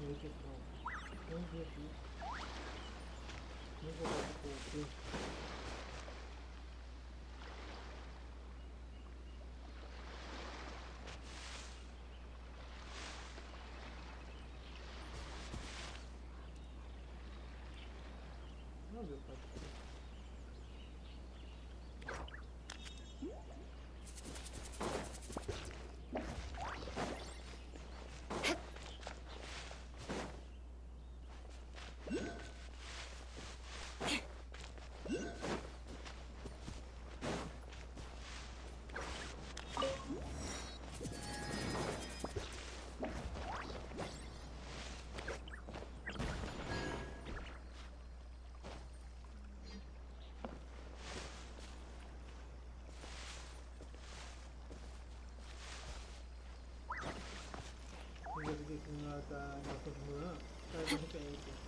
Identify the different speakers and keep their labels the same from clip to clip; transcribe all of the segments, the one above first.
Speaker 1: Vamos ver aqui. Vamos voltar pro texto. Vamos ver o que eu já vi que não tá animação de Mulan, tá de referência.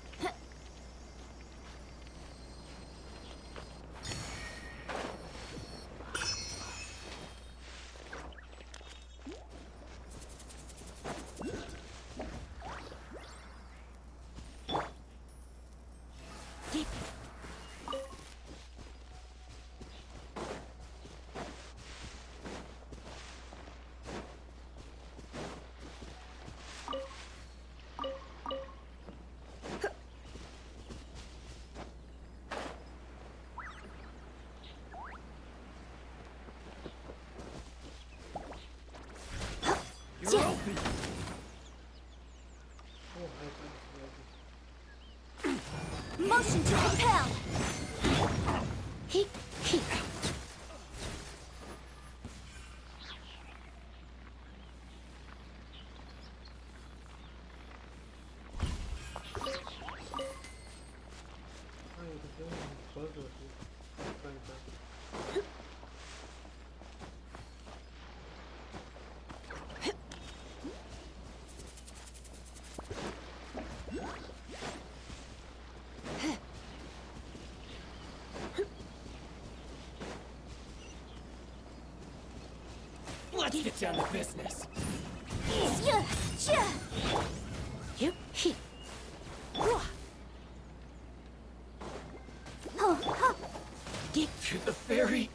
Speaker 2: Motion to compel. He.
Speaker 3: Let's get down to business. To the ferry.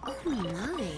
Speaker 2: Oh my.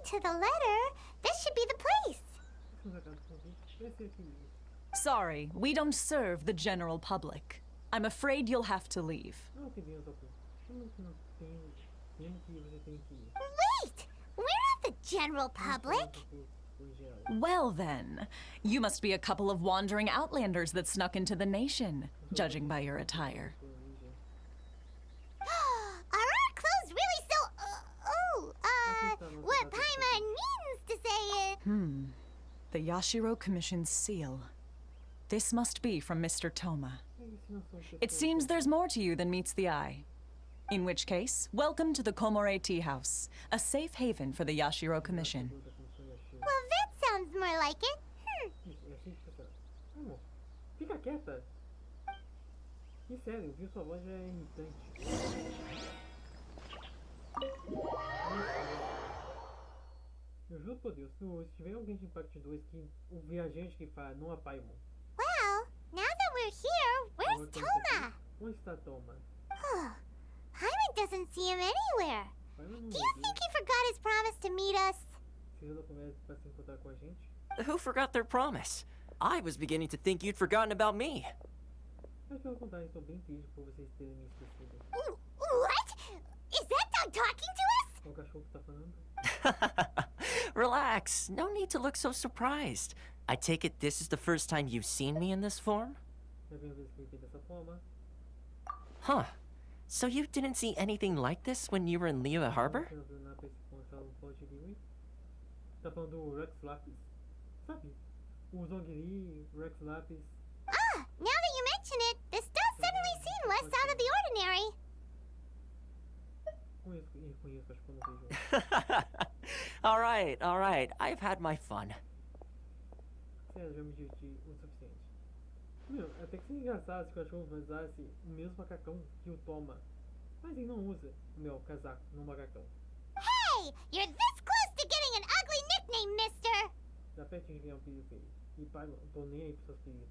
Speaker 4: To the letter, this should be the place.
Speaker 5: Sorry, we don't serve the general public. I'm afraid you'll have to leave.
Speaker 4: Wait! We're not the general public.
Speaker 5: Well then, you must be a couple of wandering outlanders that snuck into the nation, judging by your attire. The Yashiro Commission's seal. This must be from Mr. Thoma. It seems there's more to you than meets the eye. In which case, welcome to the Komore Tea House, a safe haven for the Yashiro Commission.
Speaker 4: Well, that sounds more like it.
Speaker 1: Isso, é assim que funciona. Amor, fica quieta. E sério, viu? Sua voz já é irritante. Eu juro por Deus, se tiver alguém de Parte 2 que o viajante que fala, não apaga, irmão.
Speaker 4: Well, now that we're here, where's Thoma?
Speaker 1: Onde está Thoma?
Speaker 4: Paimon doesn't see him anywhere.
Speaker 1: Paimon
Speaker 4: Do you think he forgot his promise to meet us?
Speaker 1: Se ele conversa pra se encontrar com a gente?
Speaker 6: Who forgot their promise? I was beginning to think you'd forgotten about me.
Speaker 1: Mas pelo contrário, estou bem triste por vocês terem me esquecido.
Speaker 4: What? Is that dog talking to us?
Speaker 1: É o cachorro que tá falando?
Speaker 6: Relax, no need to look so surprised. I take it this is the first time you've seen me in this form?
Speaker 1: É a primeira vez que eu vi dessa forma.
Speaker 6: Huh. So you didn't see anything like this when you were in Liyue Harbor?
Speaker 1: Tá falando do Rex Lapis. Sabe? O Zongli, Rex Lapis.
Speaker 4: Ah, now that you mention it, this does suddenly seem less out of the ordinary.
Speaker 1: Conheço, acho que eu não vejo.
Speaker 6: Alright. I've had my fun.
Speaker 1: Sério, já me diverti o suficiente. Meu, até que seria engraçado se o cachorro usasse o mesmo macacão que o Thoma. Mas ele não usa o meu casaco no macacão.
Speaker 4: Hey, you're this close to getting an ugly nickname, mister.
Speaker 1: Já pertinho de ganhar um pedido dele. E pai, não tô nem aí pros seus pedidos.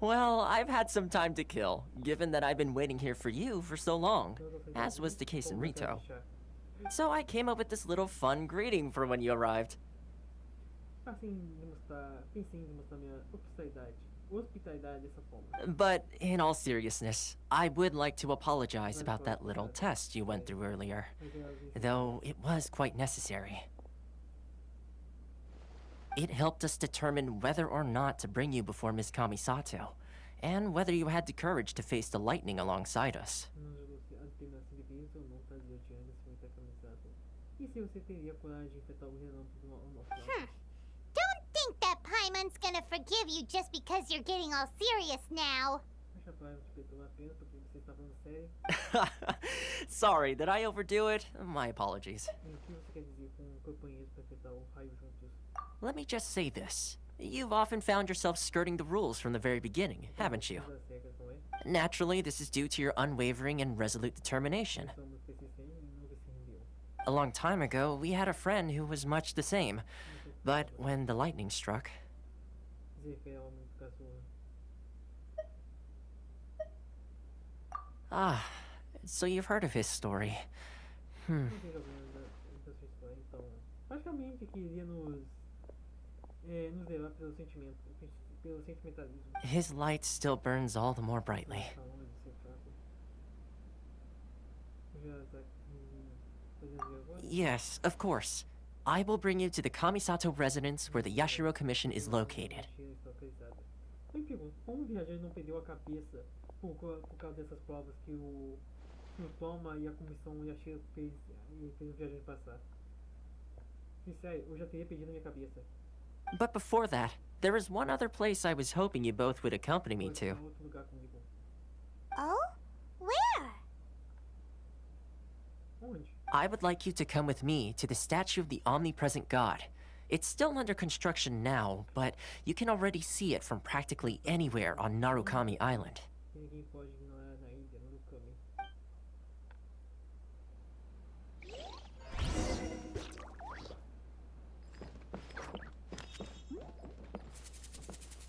Speaker 6: Well, I've had some time to kill, given that I've been waiting here for you for so long, as was the case in Rito. So I came up with this little fun greeting for when you arrived.
Speaker 1: Pensei em demonstrar minha hospitalidade dessa forma.
Speaker 6: But in all seriousness, I would like to apologize about that little test you went through earlier, though it was quite necessary. It helped us determine whether or not to bring you before Miss Kamisato, and whether you had the courage to face the lightning alongside us.
Speaker 1: Não julgou se a determinação de Deus ou não fazia diante da senhorita Kamisato. E se você teria coragem de enfrentar o relâmpago ao nosso lado?
Speaker 4: Don't think that Paimon's gonna forgive you just because you're getting all serious now.
Speaker 1: Acha claro que perdoa apenas porque você está falando sério?
Speaker 6: Sorry, did I overdo it? My apologies.
Speaker 1: E o que você quer dizer com companheiros para enfrentar o raio juntos?
Speaker 6: Let me just say this. You've often found yourself skirting the rules from the very beginning, haven't you?
Speaker 1: Das regras, não é?
Speaker 6: Naturally, this is due to your unwavering and resolute determination.
Speaker 1: Somos persistentes e nunca se rendeu.
Speaker 6: A long time ago, we had a friend who was much the same. But when the lightning struck...
Speaker 1: Se refere ao homem do cachorro.
Speaker 6: Ah, so you've heard of his story.
Speaker 1: Não sei jogando da sua história, então... Praticamente que iria nos levar pelo sentimento, pelo sentimentalismo.
Speaker 6: His light still burns all the more brightly.
Speaker 1: Falando de ser fraco. Já tá fazendo ver agora?
Speaker 6: Yes, of course. I will bring you to the Kamisato residence where the Yashiro Commission is located.
Speaker 1: Eu me pergunto, como o viajante não perdeu a cabeça por causa dessas provas que o Thoma e a comissão Yashiro fez o viajante passar? E sério, eu já teria perdido a minha cabeça.
Speaker 6: But before that, there is one other place I was hoping you both would accompany me to.
Speaker 1: Outro lugar comigo.
Speaker 4: Oh? Where?
Speaker 1: Onde?
Speaker 6: I would like you to come with me to the statue of the omnipresent god. It's still under construction now, but you can already see it from practically anywhere on Narukami Island.
Speaker 1: Ninguém pode ignorar na ilha, no Kami.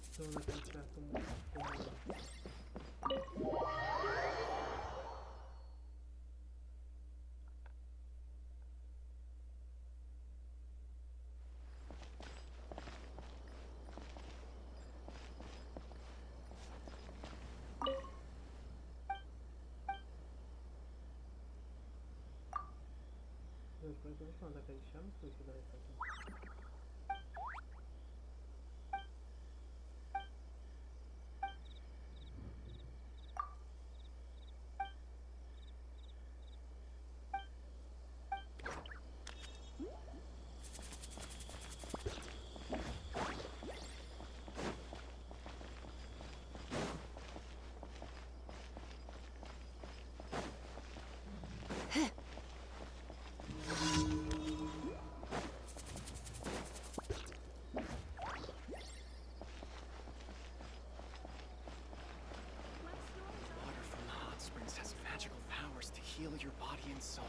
Speaker 1: Então, naquele cartão vamos falar daquele chama, foi isso daí aqui.
Speaker 3: Water from the hot springs has magical powers to heal your body and soul.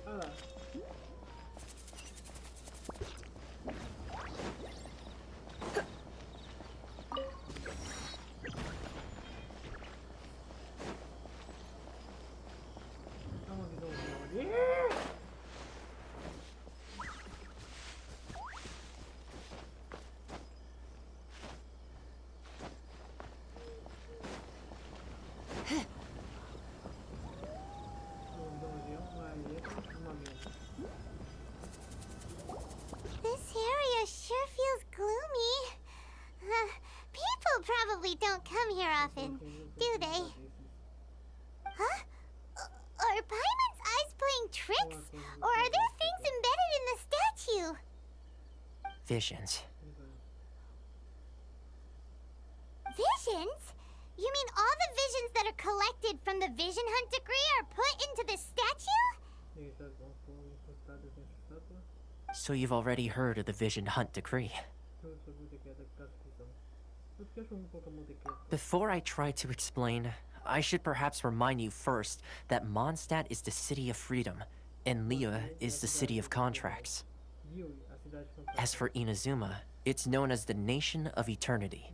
Speaker 1: Ah lá. Dá uma visãozinha ali.
Speaker 4: This area sure feels gloomy. People probably don't come here often, do they? Huh? Are Paimon's eyes playing tricks? Or are there things embedded in the statue?
Speaker 6: Visions.
Speaker 4: Visions? You mean all the visions that are collected from the Vision Hunt decree are put into the statue?
Speaker 6: So you've already heard of the Vision Hunt decree. Before I try to explain, I should perhaps remind you first that Mondstadt is the city of freedom, and Liyue is the city of contracts. As for Inazuma, it's known as the Nation of Eternity.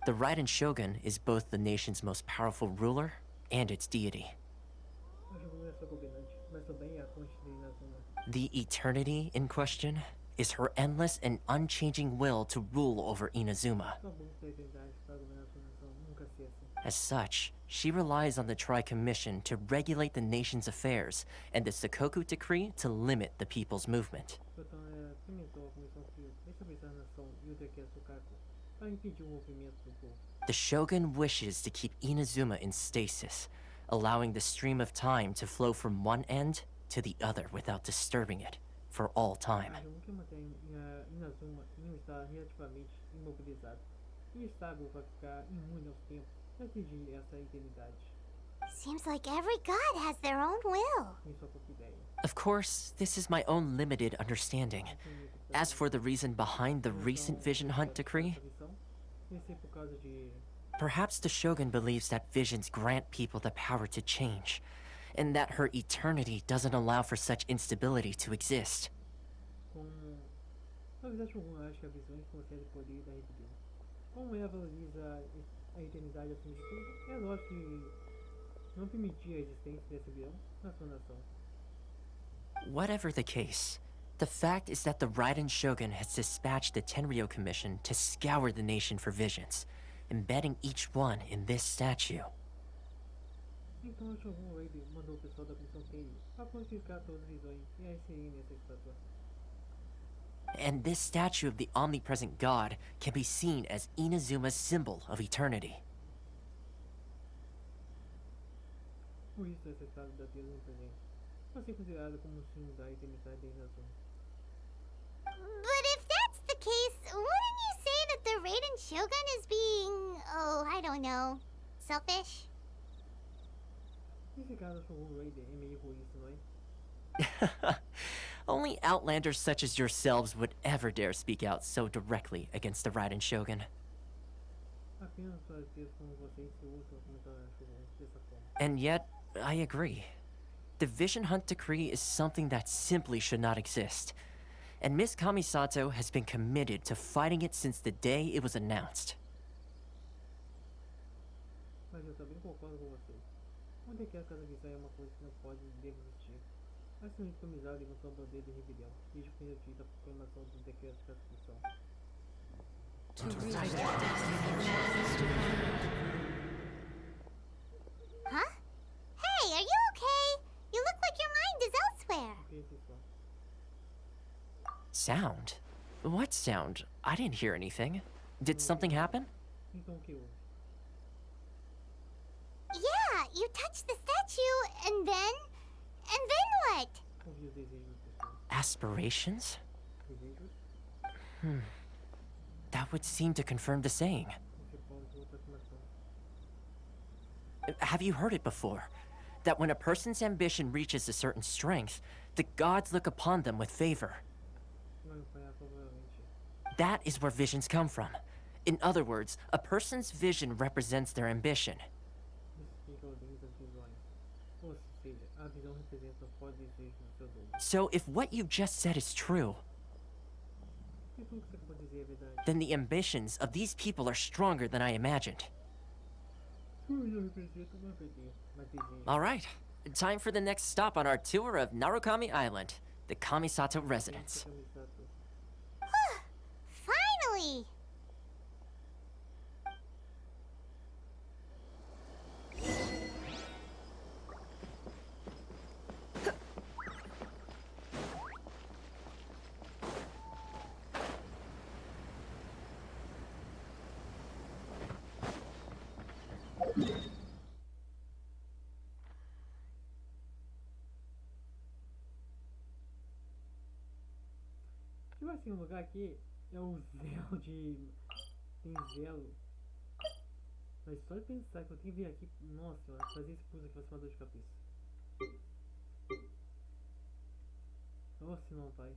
Speaker 6: The Raiden Shogun is both the nation's most powerful ruler and its deity. The eternity in question is her endless and unchanging will to rule over Inazuma. As such, she relies on the Tri-Commission to regulate the nation's affairs and the Sakoku Decree to limit the people's movement. The Shogun wishes to keep Inazuma in stasis, allowing the stream of time to flow from one end to the other without disturbing it for all time.
Speaker 4: Seems like every god has their own will.
Speaker 6: Of course, this is my own limited understanding. As for the reason behind the recent Vision Hunt decree, perhaps the Shogun believes that visions grant people the power to change, and that her eternity doesn't allow for such instability to exist. Whatever the case, the fact is that the Raiden Shogun has dispatched the Tenryo Commission to scour the nation for visions, embedding each one in this statue. And this statue of the omnipresent god can be seen as Inazuma's symbol of eternity.
Speaker 4: But if that's the case, wouldn't you say that the Raiden Shogun is being, oh, I don't know, selfish?
Speaker 6: Only outlanders such as yourselves would ever dare speak out so directly against the Raiden Shogun. And yet, I agree. The Vision Hunt decree is something that simply should not exist. And Miss Kamisato has been committed to fighting it since the day it was announced.
Speaker 1: Assim, Kamisato levantou a bandeira de rebelião. Desde o primeiro dia da proclamação do decreto de Constituição.
Speaker 4: Huh? Hey, are you okay? You look like your mind is elsewhere.
Speaker 6: Sound? What sound? I didn't hear anything. Did something happen?
Speaker 1: Então o que houve?
Speaker 4: Yeah, you touched the statue, and then what?
Speaker 1: Ouvi os desejos das pessoas.
Speaker 6: Aspirations?
Speaker 1: Desejos?
Speaker 6: That would seem to confirm the saying.
Speaker 1: Você pode outra afirmação.
Speaker 6: Have you heard it before? That when a person's ambition reaches a certain strength, the gods look upon them with favor.
Speaker 1: Vai acompanhar favoravelmente.
Speaker 6: That is where visions come from. In other words, a person's vision represents their ambition.
Speaker 1: Isso explica a origem das visões. Ou seja, a visão representa o forte desejo do seu dono.
Speaker 6: So if what you just said is true,
Speaker 1: Se tudo que você acabou de dizer é verdade,
Speaker 6: then the ambitions of these people are stronger than I imagined.
Speaker 1: sua visão representa uma verdadeira, mas desejo.
Speaker 6: All right, time for the next stop on our tour of Narukami Island, the Kamisato residence.
Speaker 1: Kamisato.
Speaker 4: Finally!
Speaker 1: Tipo assim, o lugar aqui é o véu de... Tem zelo. Mas só de pensar que eu tenho que vir aqui... Nossa, mano, fazer esse pulso aqui vai ser uma dor de cabeça. Ou se não vai.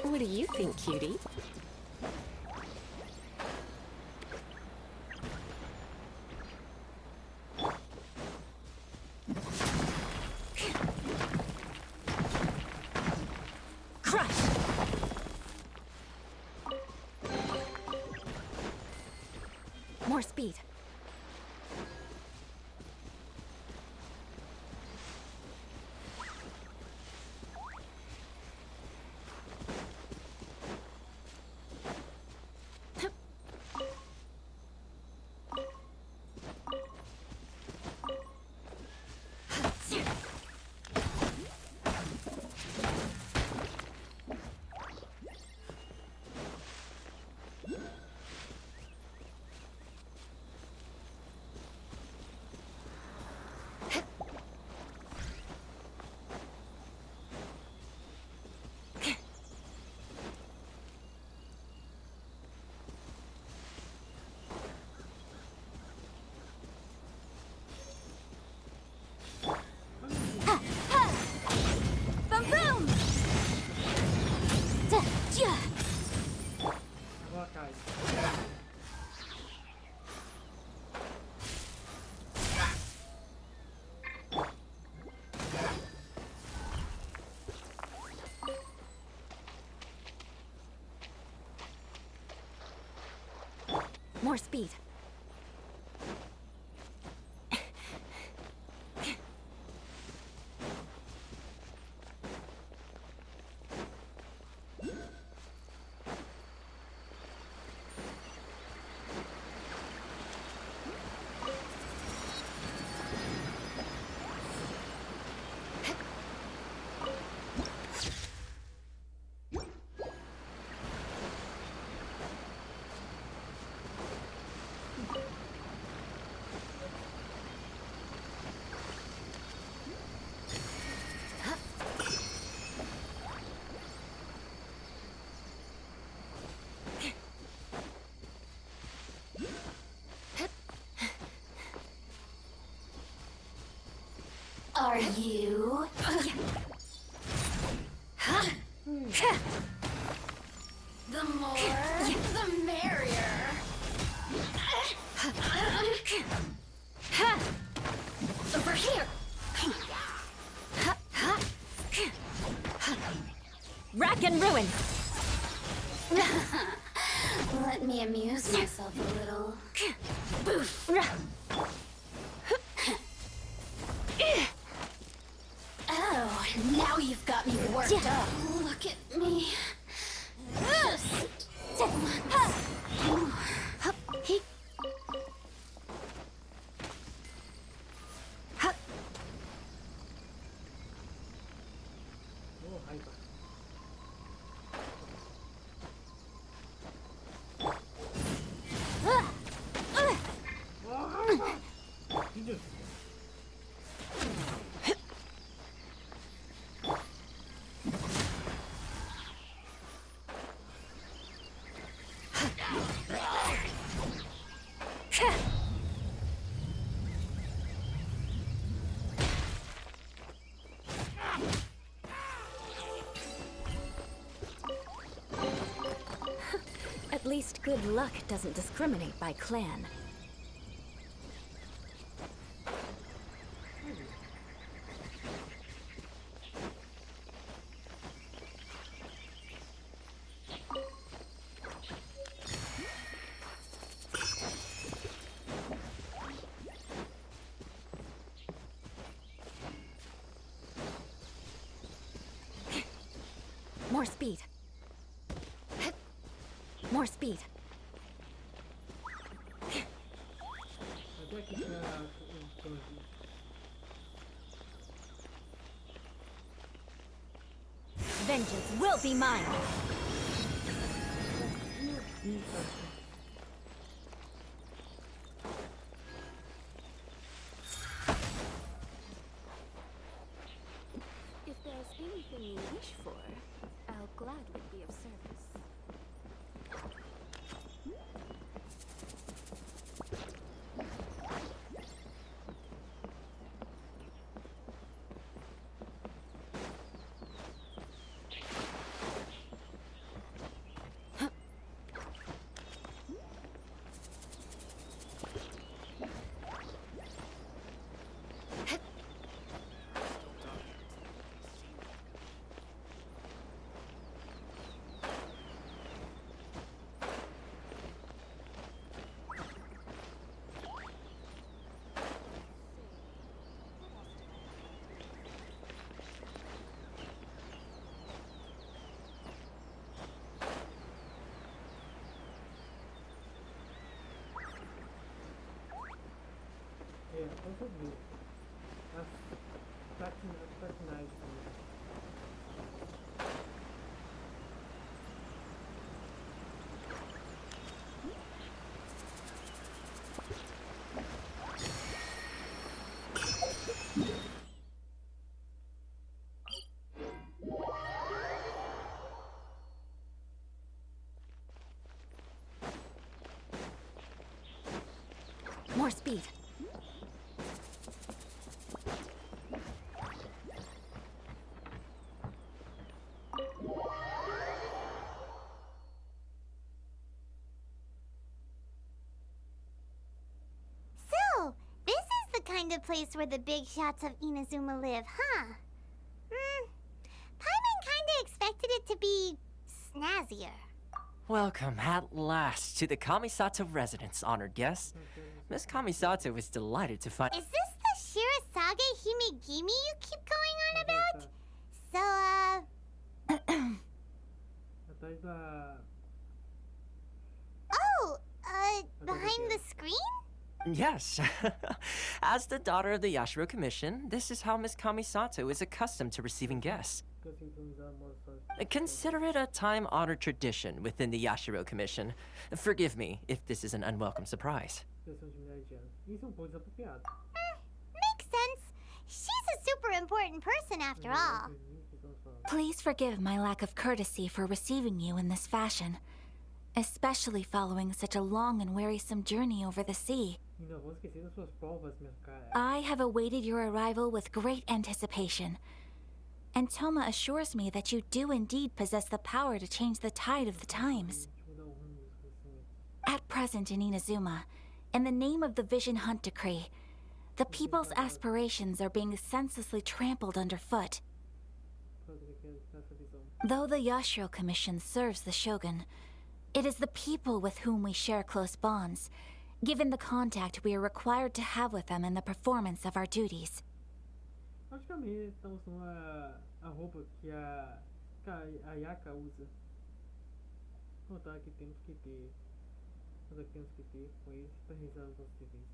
Speaker 2: What do you think, cutie?
Speaker 5: Crush!
Speaker 2: More speed.
Speaker 4: Boom boom!
Speaker 1: Agora cai.
Speaker 2: More speed.
Speaker 7: more, the merrier. Over here.
Speaker 2: Rack and ruin!
Speaker 7: Let me amuse myself a little.
Speaker 2: Boof!
Speaker 7: Oh, now you've got me worked up. Look at me.
Speaker 1: Oh, raiva. Filho.
Speaker 2: At least good luck doesn't discriminate by clan. More speed. More speed.
Speaker 1: Até aqui tinha um canto.
Speaker 2: Vengeance will be mine. If there's anything you wish for, I'll gladly be of service.
Speaker 1: É, eu só vi. As patinagens também.
Speaker 2: More speed.
Speaker 4: So, this is the kind of place where the big shots of Inazuma live, huh? Paimon kinda expected it to be snazzier.
Speaker 6: Welcome at last to the Kamisato residence, honored guests. Miss Kamisato was delighted to find.
Speaker 4: Is this the Shirazage Himegimi you keep going on about? So,
Speaker 1: Atrás da.
Speaker 4: oh, behind the screen?
Speaker 6: Yes. As the daughter of the Yashiro Commission, this is how Miss Kamisato is accustomed to receiving guests.
Speaker 1: Fica sincronizado modo fácil.
Speaker 6: Consider it a time-honored tradition within the Yashiro Commission. Forgive me if this is an unwelcome surprise.
Speaker 1: Questão de milhares de anos. Isso é pouco desapropriado.
Speaker 4: Makes sense. She's a super important person after all.
Speaker 2: Please forgive my lack of courtesy for receiving you in this fashion, especially following such a long and wearisome journey over the sea.
Speaker 1: E não vou esquecer das suas provas, minha cara.
Speaker 2: I have awaited your arrival with great anticipation. and Thoma assures me that you do indeed possess the power to change the tide of the times. At present in Inazuma, in the name of the Vision Hunt Decree, the people's aspirations are being senselessly trampled underfoot. Though the Yashiro Commission serves the Shogun, it is the people with whom we share close bonds, given the contact we are required to have with them in the performance of our duties.
Speaker 1: Praticamente estão usando a roupa que a Ayaka usa. Notar que temos que ter. Nós aqui temos que ter com eles para realizar os nossos deveres.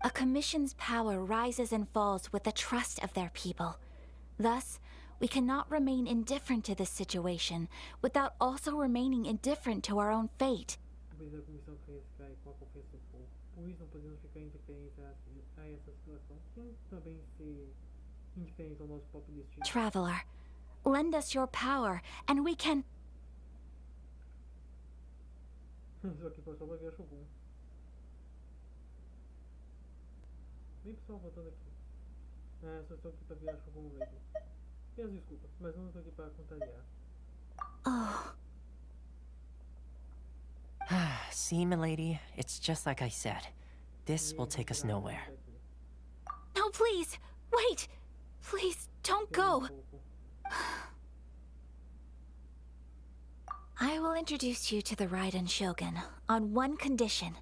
Speaker 2: A commission's power rises and falls with the trust of their people. Thus, we cannot remain indifferent to this situation without also remaining indifferent to our own fate. Por isso não podemos ficar indiferentes a essa situação, sem também ser indiferentes ao nosso próprio destino. Traveler, lend us your power, and we can...
Speaker 1: Isso aqui foi só pra ver a Shogun. Bem, pessoal, voltando aqui. Só estou aqui pra ver a Shogun Raiden. Peço desculpas, mas não estou aqui para contrariar.
Speaker 2: Oh.
Speaker 6: See, milady, it's just like I said. This will take us nowhere.
Speaker 2: No, please! Wait! Please, don't go! I will introduce you to the Raiden Shogun on one condition.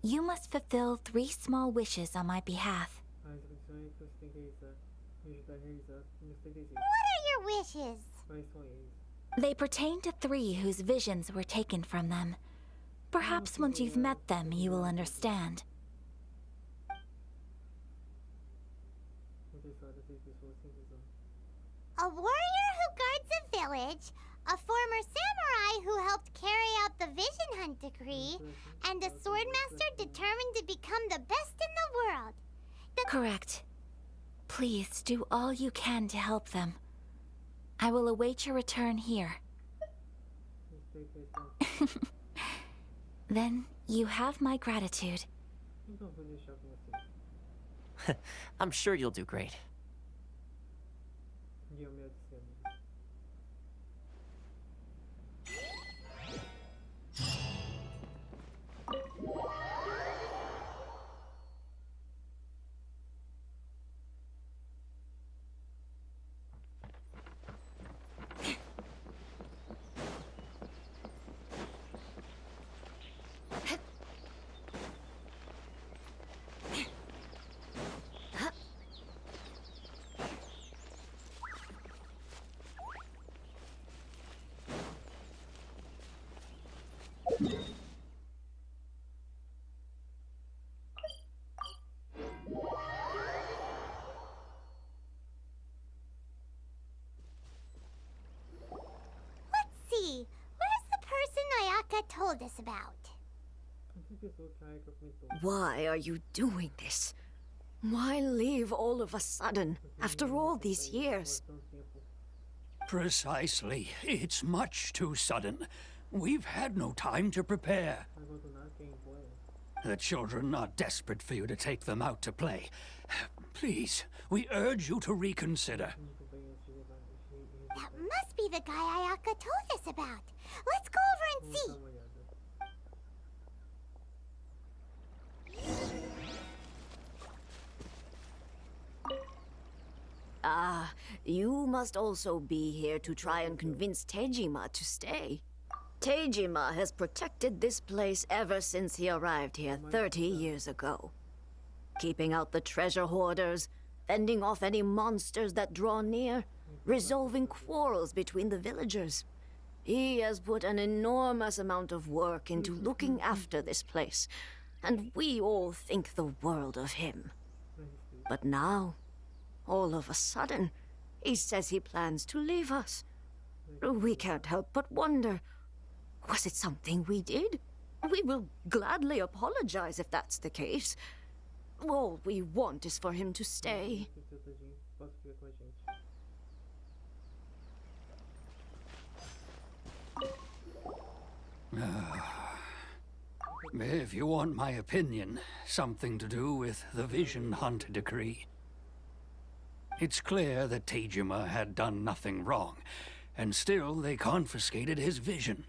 Speaker 2: You must fulfill 3 small wishes on my behalf.
Speaker 4: What are your wishes?
Speaker 2: They pertain to 3 whose visions were taken from them. Perhaps once you've met them, you will understand.
Speaker 4: A warrior who guards a village, a former samurai who helped carry out the Vision Hunt Decree, and a swordmaster determined to become the best in the world.
Speaker 2: Correct. Please do all you can to help them. I will await your return here. Then you have my gratitude.
Speaker 6: I'm sure you'll do great.
Speaker 4: Where's the person Ayaka told us about?
Speaker 8: Why are you doing this? Why leave all of a sudden, after all these years?
Speaker 9: Precisely. It's much too sudden. We've had no time to prepare. The children are desperate for you to take them out to play. Please, we urge you to reconsider.
Speaker 4: That must be the guy Ayaka told us about. Let's go over and see.
Speaker 8: Ah, you must also be here to try and convince Tejima to stay. Tejima has protected this place ever since he arrived here 30 years ago. Keeping out the treasure hoarders, fending off any monsters that draw near, resolving quarrels between the villagers. He has put an enormous amount of work into looking after this place, and we all think the world of him. But now, all of a sudden, he says he plans to leave us. We can't help but wonder, was it something we did? We will gladly apologize if that's the case. All we want is for him to stay.
Speaker 9: If you want my opinion, something to do with the Vision Hunt Decree. It's clear that Taijima had done nothing wrong, and still they confiscated his vision.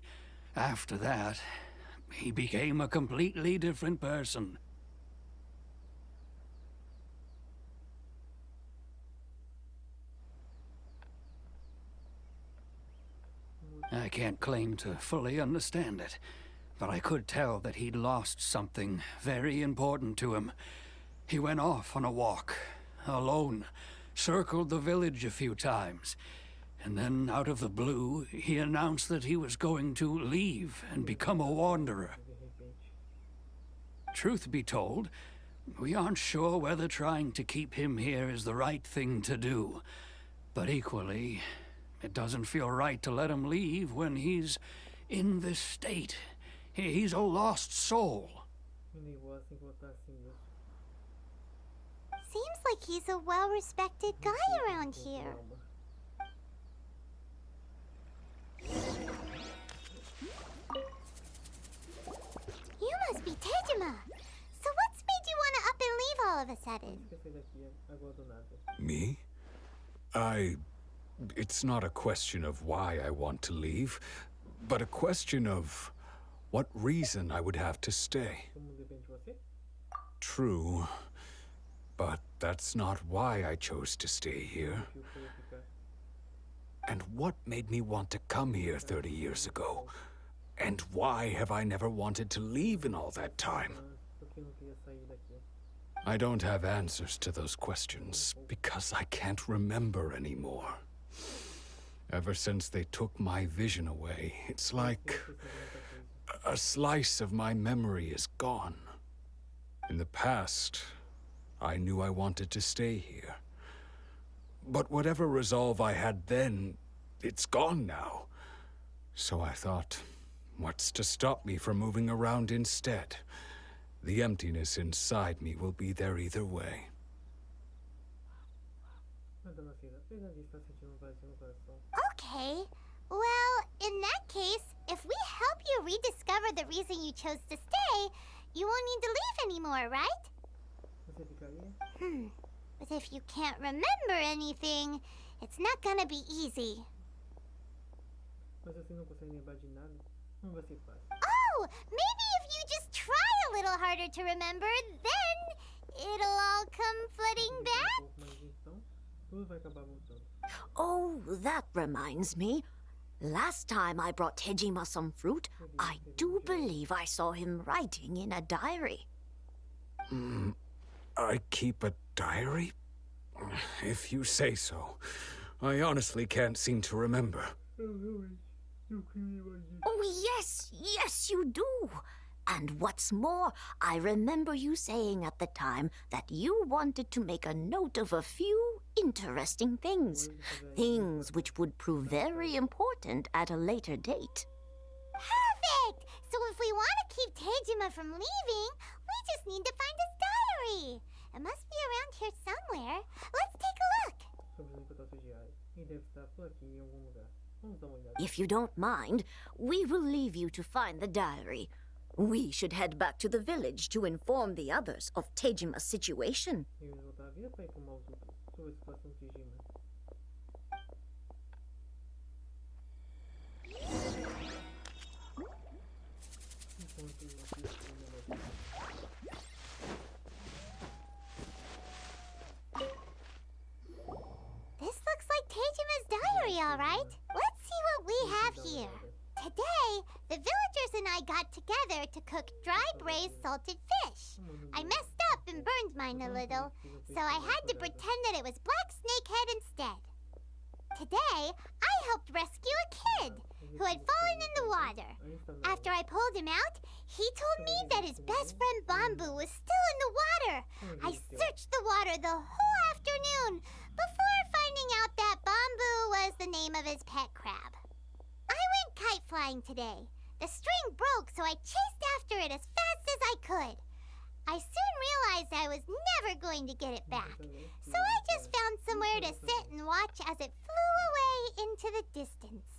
Speaker 9: After that, he became a completely different person. I can't claim to fully understand it, but I could tell that he'd lost something very important to him. He went off on a walk, alone, circled the village a few times, and then out of the blue, he announced that he was going to leave and become a wanderer. Truth be told, we aren't sure whether trying to keep him here is the right thing to do, but equally, it doesn't feel right to let him leave when he's in this state. He's a lost soul.
Speaker 4: Seems like he's a well-respected guy around here. You must be Taijima. So what's made you want to up and leave all of a sudden?
Speaker 10: Me? It's not a question of why I want to leave, but a question of what reason I would have to stay. True, but that's not why I chose to stay here. And what made me want to come here 30 years ago? And why have I never wanted to leave in all that time? I don't have answers to those questions because I can't remember anymore. Ever since they took my vision away, it's like a slice of my memory is gone. In the past, I knew I wanted to stay here. But whatever resolve I had then, it's gone now. So I thought, what's to stop me from moving around instead? The emptiness inside me will be there either way.
Speaker 4: Okay. Well, in that case, if we help you rediscover the reason you chose to stay, you won't need to leave anymore, right? But if you can't remember anything, it's not gonna be easy. Oh, maybe if you just try a little harder to remember, then it'll all come flooding back.
Speaker 8: Oh, that reminds me. Last time I brought Taijima some fruit, I do believe I saw him writing in a diary.
Speaker 10: I keep a diary? If you say so. I honestly can't seem to remember.
Speaker 8: Oh, yes, you do. And what's more, I remember you saying at the time that you wanted to make a note of a few interesting things. Things which would prove very important at a later date.
Speaker 4: Perfect! So if we want to keep Taijima from leaving, we just need to find his diary. It must be around here somewhere. Let's take a look.
Speaker 8: If you don't mind, we will leave you to find the diary. We should head back to the village to inform the others of Teijima's situation.
Speaker 4: This looks like Teijima's diary, all right. Let's see what we have here. Today, the villagers and I got together to cook dry braised salted fish. I messed up and burned mine a little, so I had to pretend that it was black snakehead instead. Today, I helped rescue a kid who had fallen in the water. After I pulled him out, he told me that his best friend Bamboo was still in the water. I searched the water the whole afternoon before finding out that Bamboo was the name of his pet crab. I went kite flying today. The string broke, so I chased after it as fast as I could. I soon realized I was never going to get it back, so I just found somewhere to sit and watch as it flew away into the distance.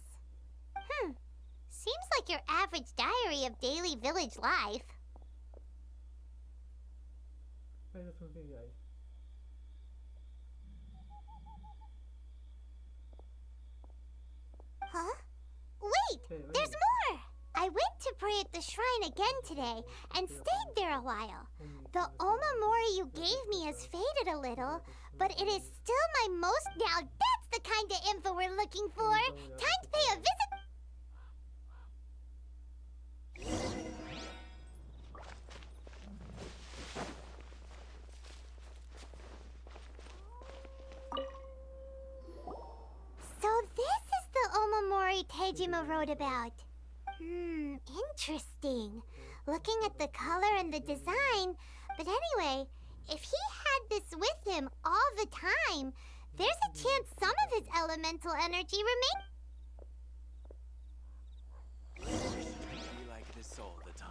Speaker 4: Seems like your average diary of daily village life. Huh? Wait, there's more! I went to pray at the shrine again today and stayed there a while. The omamori you gave me has faded a little, but it is still my most... Now that's the kind of info we're looking for! Time to pay a visit... So this is the omamori Tejima wrote about. Interesting. Looking at the color and the design. But anyway, if he had this with him all the time, there's a chance some of his elemental energy remain.
Speaker 3: Be like this all the time.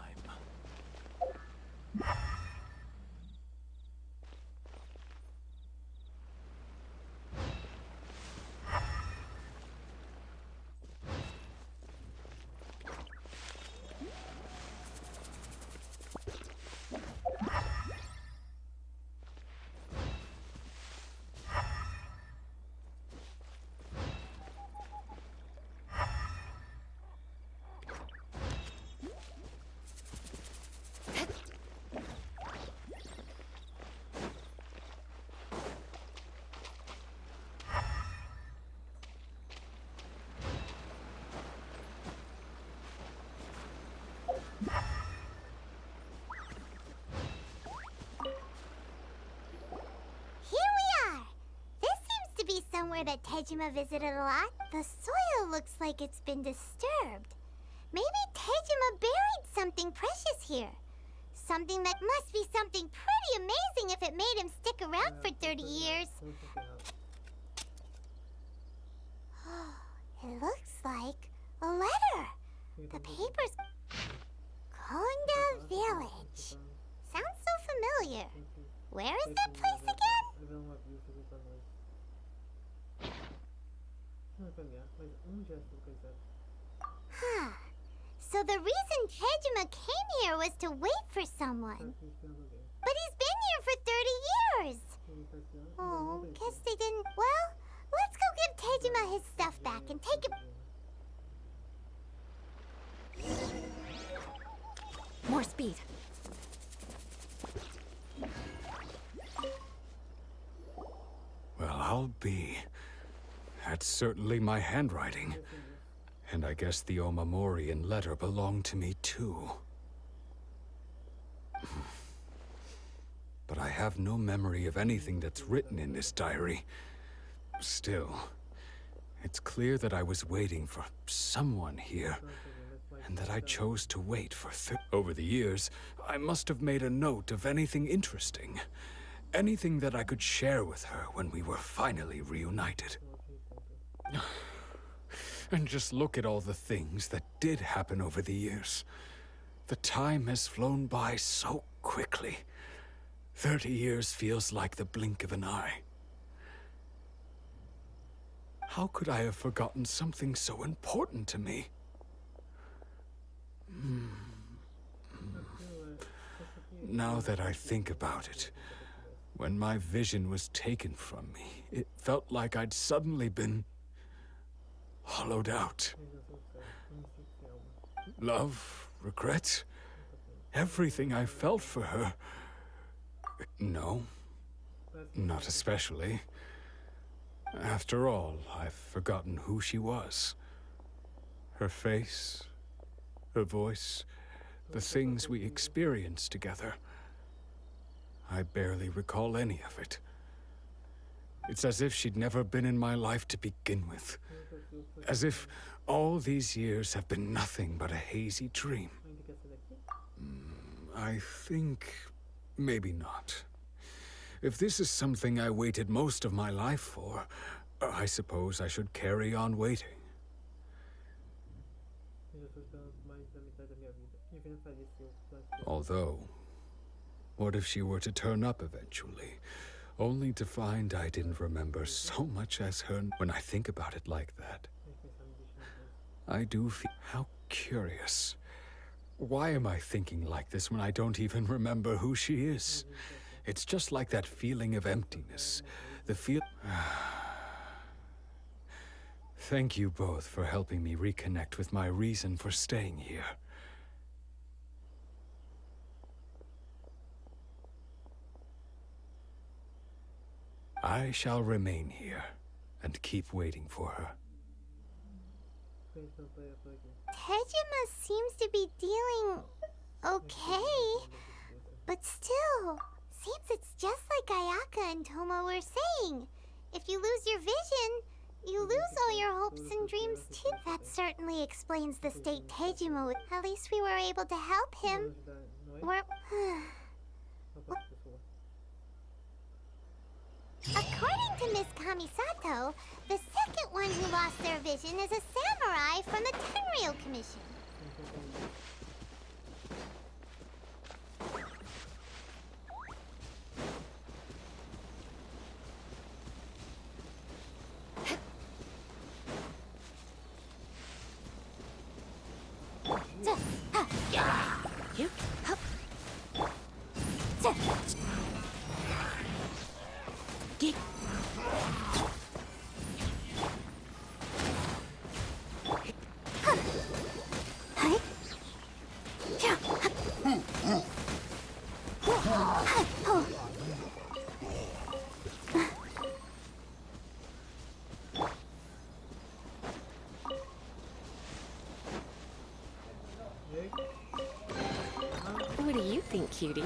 Speaker 4: Somewhere that Tejima visited a lot. The soil looks like it's been disturbed. Maybe Tejima buried something precious here. Something that must be something pretty amazing if it made him stick around for 30 years. It looks like a letter. The paper's... Konda Village. Sounds so familiar. Where is that place again? Huh. So the reason Tejima came here was to wait for someone. But he's been here for 30 years. Oh, guess they didn't... Well, let's go give Tejima his stuff back and take it...
Speaker 2: More speed.
Speaker 10: Well, I'll be. That's certainly my handwriting. And I guess the omamori and letter belong to me too. But I have no memory of anything that's written in this diary. Still, it's clear that I was waiting for someone here, and that I chose to wait for over the years, I must have made a note of anything interesting. Anything that I could share with her when we were finally reunited. And just look at all the things that did happen over the years. The time has flown by so quickly. 30 years feels like the blink of an eye. How could I have forgotten something so important to me? Now that I think about it, when my vision was taken from me, it felt like I'd suddenly been hollowed out. Love, regret, everything I felt for her. No, not especially. After all, I've forgotten who she was. Her face, her voice, the things we experienced together. I barely recall any of it. It's as if she'd never been in my life to begin with. As if all these years have been nothing but a hazy dream. I think maybe not. If this is something I waited most of my life for, I suppose I should carry on waiting. Although, what if she were to turn up eventually, only to find I didn't remember so much as her? When I think about it like that, I do feel... How curious. Why am I thinking like this when I don't even remember who she is? It's just like that feeling of emptiness. The Thank you both for helping me reconnect with my reason for staying here. I shall remain here and keep waiting for her.
Speaker 4: Tejima seems to be dealing okay, but still, seems it's just like Ayaka and Thoma were saying. If you lose your vision, you lose all your hopes and dreams too. That certainly explains the state Tejima would. At least we were able to help him. According to Miss Kamisato, the second one who lost their vision is a samurai from the Tenryou Commission.
Speaker 11: What do you think, cutie?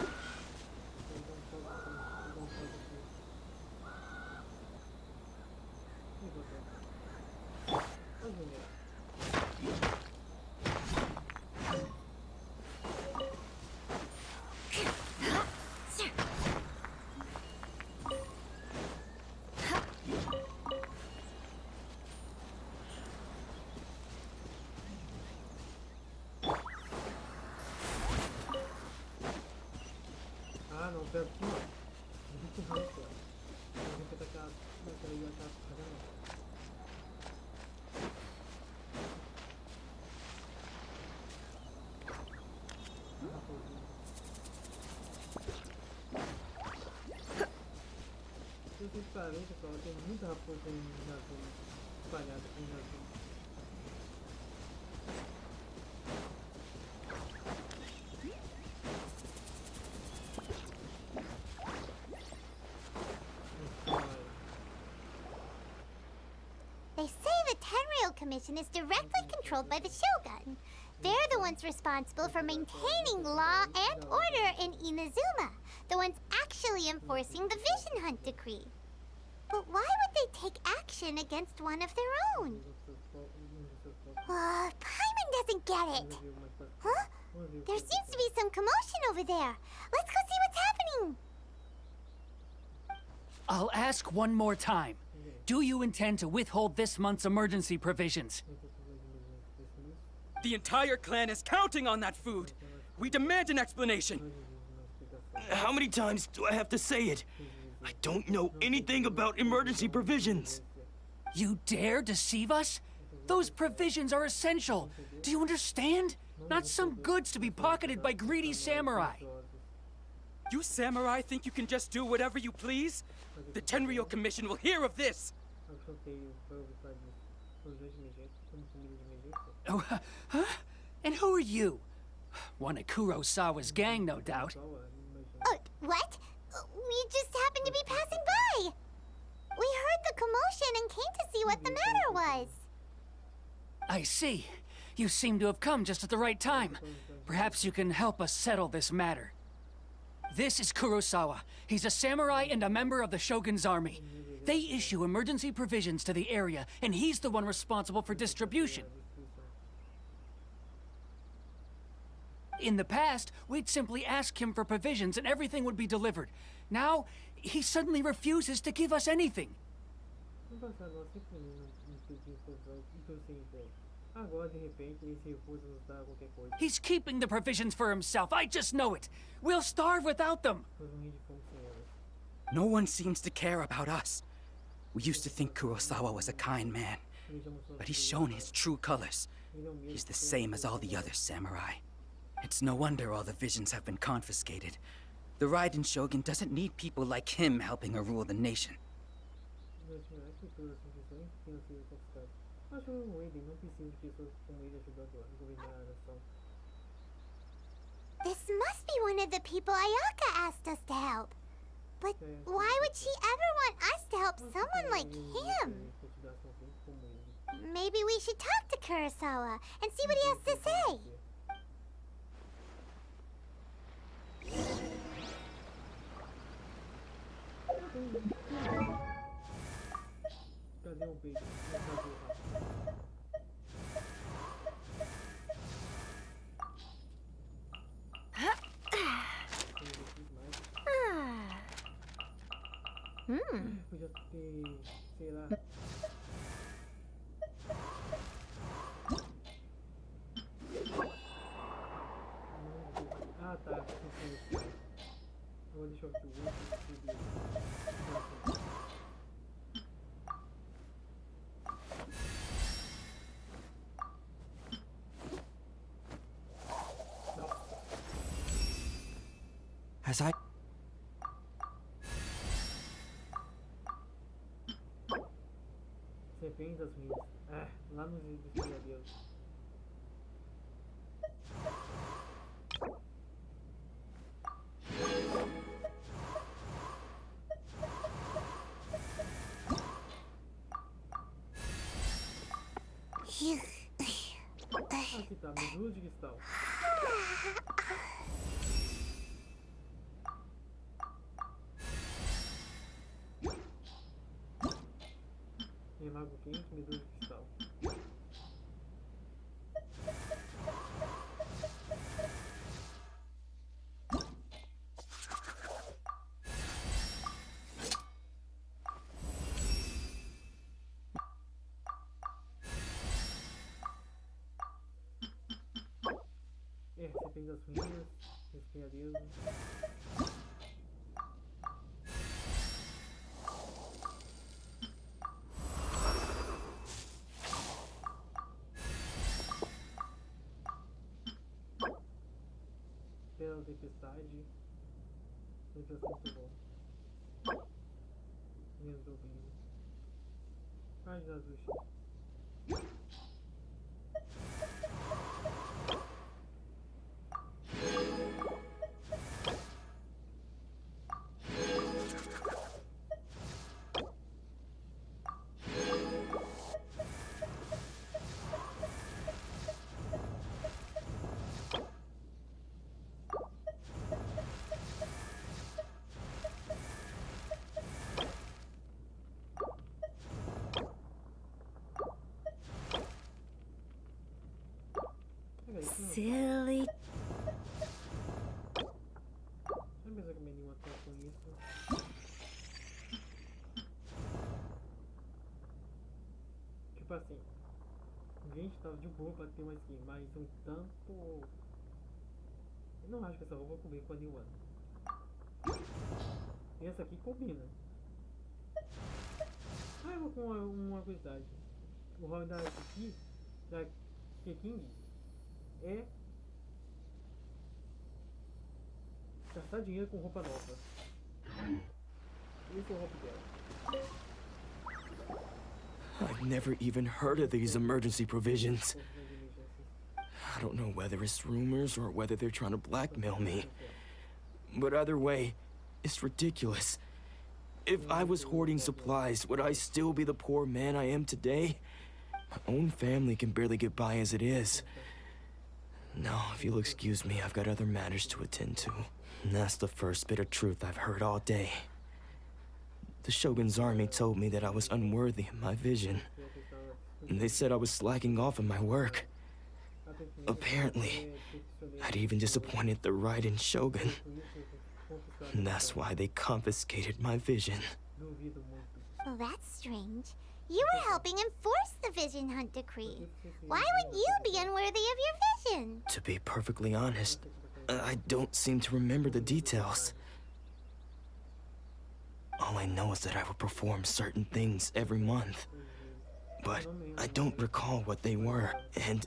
Speaker 1: Pessoal, tem muita raposa na zona, espalhada aqui na zona.
Speaker 4: They say the Tenryou Commission is directly controlled by the Shogun. They're the ones responsible for maintaining law and order in Inazuma, the ones actually enforcing the Vision Hunt Decree. But why would they take action against one of their own? Paimon doesn't get it. Huh? There seems to be some commotion over there. Let's go see what's happening.
Speaker 12: I'll ask one more time. Do you intend to withhold this month's emergency provisions?
Speaker 3: The entire clan is counting on that food. We demand an explanation.
Speaker 13: How many times do I have to say it? I don't know anything about emergency provisions.
Speaker 12: You dare deceive us? Those provisions are essential. Do you understand? Not some goods to be pocketed by greedy samurai.
Speaker 3: You samurai think you can just do whatever you please? The Tenryou Commission will hear of this.
Speaker 12: Oh, huh? And who are you? One of Kurosawa's gang, no doubt.
Speaker 4: What? We just happened to be passing by. We heard the commotion and came to see what the matter was.
Speaker 12: I see. You seem to have come just at the right time. Perhaps you can help us settle this matter. This is Kurosawa. He's a samurai and a member of the Shogun's army. They issue emergency provisions to the area, and he's the one responsible for distribution. In the past, we'd simply ask him for provisions and everything would be delivered. Now, he suddenly refuses to give us anything. He's keeping the provisions for himself, I just know it. We'll starve without them.
Speaker 3: No one seems to care about us. We used to think Kurosawa was a kind man, but he's shown his true colors. He's the same as all the other samurai. It's no wonder all the visions have been confiscated. The Raiden Shogun doesn't need people like him helping her rule the nation.
Speaker 1: acho o Aiden não precisa de pessoas como ele ajudando a governar a nação.
Speaker 4: This must be one of the people Ayaka asked us to help. But why would she ever want us to help someone like him? Maybe we should talk to Kurosawa and see what he has to say.
Speaker 1: Cadê o beijo? Podia ter, sei lá. Ah, tá. Agora deixa eu ver o outro.
Speaker 6: As I...
Speaker 1: Serpentes das ruínas. Ah, lá nos desfiladeiros. Aqui tá, medula de cristal. Mago quente, medula de cristal. Serpente das ruínas, respingadeiros. Pela tempestade. Sempre muito bom. Menos do brilho. Página azul.
Speaker 8: Silly.
Speaker 1: Não é mesmo que nenhuma tá com isso. Tipo assim, a gente tava de boa pra ter uma skin, mas um tanto. Eu não acho que essa roupa combina com a New One. E essa aqui combina. Ah, eu vou com uma curiosidade. O rol da aqui, da King, é gastar dinheiro com roupa nova. Esse é o roupa dela.
Speaker 13: I've never even heard of these emergency provisions. I don't know whether it's rumors or whether they're trying to blackmail me. But either way, it's ridiculous. If I was hoarding supplies, would I still be the poor man I am today? My own family can barely get by as it is. Now, if you'll excuse me, I've got other matters to attend to. And that's the first bit of truth I've heard all day. The Shogun's army told me that I was unworthy of my vision. And they said I was slacking off in my work. Apparently, I'd even disappointed the Raiden Shogun. And that's why they confiscated my vision.
Speaker 4: Well, that's strange. You were helping enforce the Vision Hunt Decree. Why would you be unworthy of your vision?
Speaker 13: To be perfectly honest, I don't seem to remember the details. All I know is that I would perform certain things every month. But I don't recall what they were, and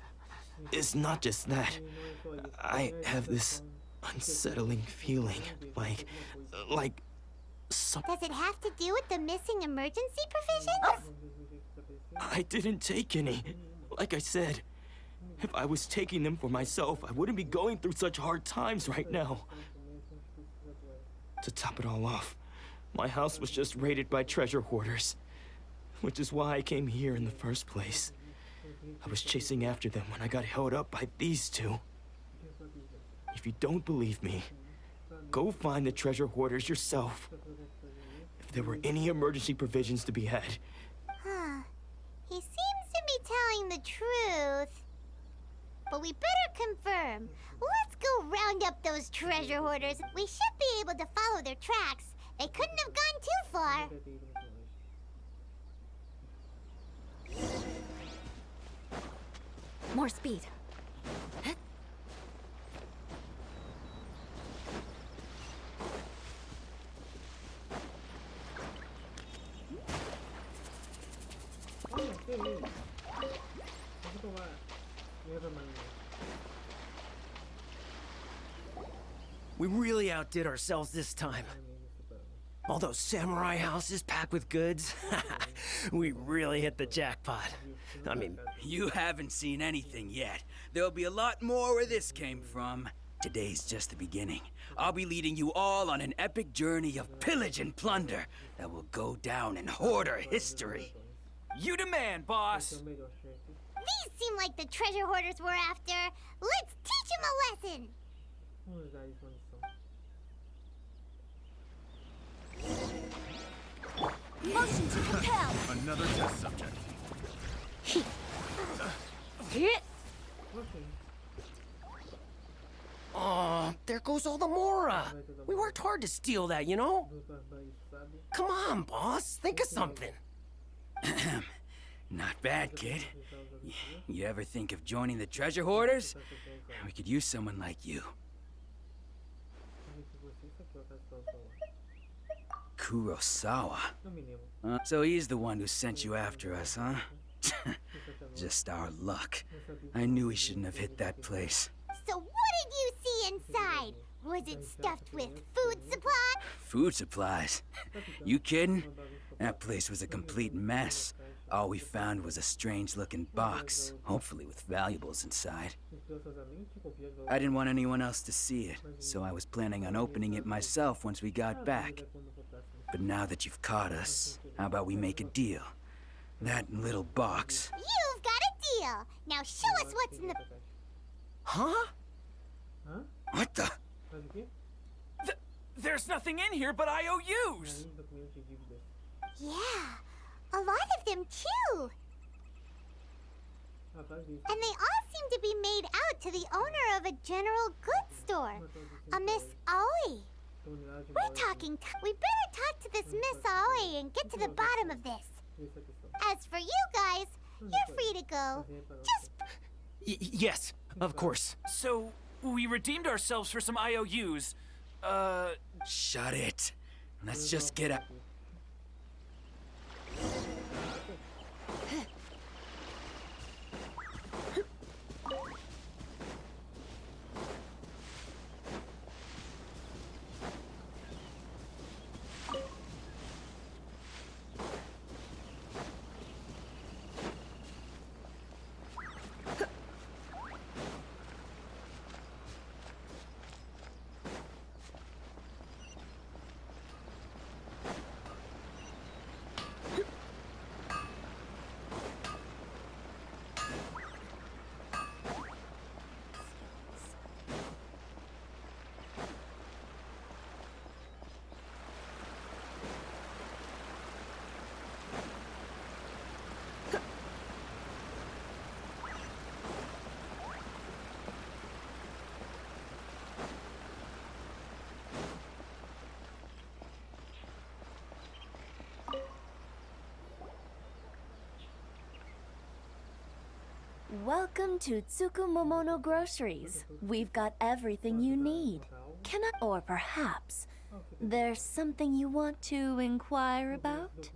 Speaker 13: it's not just that. I have this unsettling feeling, like
Speaker 4: Does it have to do with the missing emergency provisions?
Speaker 13: I didn't take any. Like I said, if I was taking them for myself, I wouldn't be going through such hard times right now. To top it all off, my house was just raided by treasure hoarders, which is why I came here in the first place. I was chasing after them when I got held up by these two. If you don't believe me, go find the treasure hoarders yourself. If there were any emergency provisions to be had.
Speaker 4: Huh. He seems to be telling the truth. But we better confirm. Let's go round up those treasure hoarders. We should be able to follow their tracks. They couldn't have gone too far.
Speaker 2: More speed.
Speaker 11: We really outdid ourselves this time. All those samurai houses packed with goods. We really hit the jackpot. I mean,
Speaker 3: You haven't seen anything yet. There'll be a lot more where this came from. Today's just the beginning. I'll be leading you all on an epic journey of pillage and plunder that will go down in hoarder history.
Speaker 11: you demand, boss.
Speaker 4: These seem like the treasure hoarders we're after. Let's teach them a lesson.
Speaker 2: Motion to propel.
Speaker 10: Another test subject.
Speaker 11: Oh, there goes all the Mora. We worked hard to steal that, you know? Come on, boss. Think of something.
Speaker 3: Not bad, kid. You ever think of joining the treasure hoarders? We could use someone like you. Kurosawa. So he's the one who sent you after us, huh? Just our luck. I knew he shouldn't have hit that place.
Speaker 4: So what did you see inside? Was it stuffed with food supplies?
Speaker 3: Food supplies? You kidding? That place was a complete mess. All we found was a strange-looking box, hopefully with valuables inside. I didn't want anyone else to see it, so I was planning on opening it myself once we got back. But now that you've caught us, how about we make a deal? That little box.
Speaker 4: You've got a deal. Now show us what's in the...
Speaker 11: Huh?
Speaker 3: What the?
Speaker 11: There's nothing in here but IOUs.
Speaker 4: Yeah, a lot of them too. And they all seem to be made out to the owner of a general goods store, a Miss Aoi. We're talking... We better talk to this Miss Aoi and get to the bottom of this. As for you guys, you're free to go. Just...
Speaker 11: Yes, of course. So, we redeemed ourselves for some IOUs.
Speaker 3: Shut it. Let's just get out.
Speaker 14: Welcome to Tsukumomono Groceries. We've got everything you need. Can I... Or perhaps there's something you want to inquire about?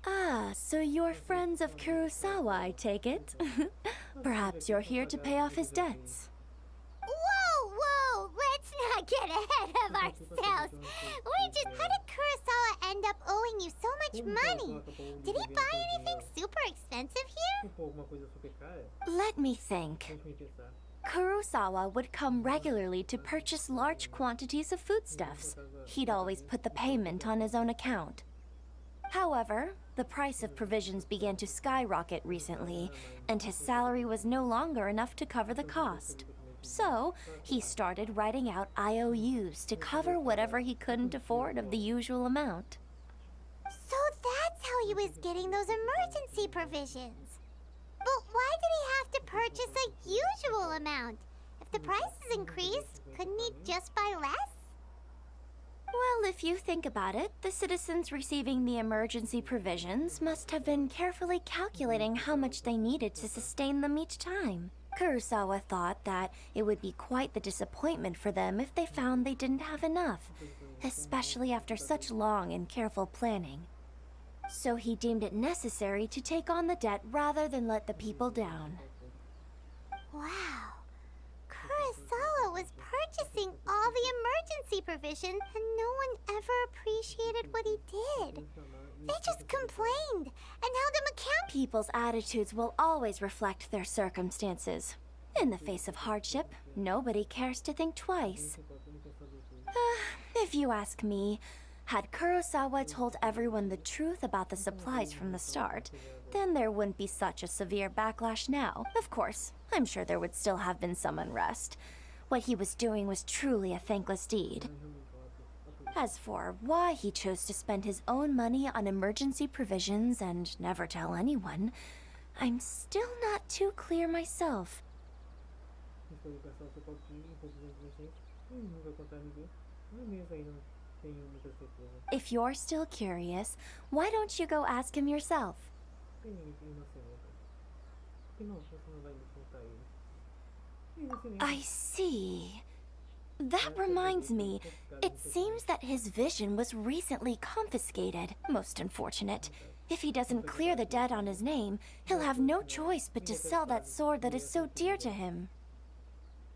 Speaker 14: Ah, so you're friends of Kurosawa, I take it? Perhaps you're here to pay off his debts.
Speaker 4: Whoa, whoa! Let's not get ahead of ourselves. We're just... How did Kurosawa end up owing you so much money? Did he buy anything super expensive here?
Speaker 14: Let me think. Kurosawa would come regularly to purchase large quantities of foodstuffs. He'd always put the payment on his own account. However, the price of provisions began to skyrocket recently, and his salary was no longer enough to cover the cost. So, he started writing out IOUs to cover whatever he couldn't afford of the usual amount.
Speaker 4: So that's how he was getting those emergency provisions. But why did he have to purchase a usual amount? If the prices increased, couldn't he just buy less?
Speaker 14: Well, if you think about it, the citizens receiving the emergency provisions must have been carefully calculating how much they needed to sustain them each time. Kurosawa thought that it would be quite the disappointment for them if they found they didn't have enough, especially after such long and careful planning. So he deemed it necessary to take on the debt rather than let the people down.
Speaker 4: Wow. Kurosawa was purchasing all the emergency provision, and no one ever appreciated what he did. They just complained and held him accountable.
Speaker 14: People's attitudes will always reflect their circumstances. In the face of hardship, nobody cares to think twice. If you ask me, had Kurosawa told everyone the truth about the supplies from the start, then there wouldn't be such a severe backlash now. Of course, I'm sure there would still have been some unrest. What he was doing was truly a thankless deed. As for why he chose to spend his own money on emergency provisions and never tell anyone, I'm still not too clear myself. If you're still curious, why don't you go ask him yourself? I see. That reminds me, it seems that his vision was recently confiscated. Most unfortunate. If he doesn't clear the debt on his name, he'll have no choice but to sell that sword that is so dear to him.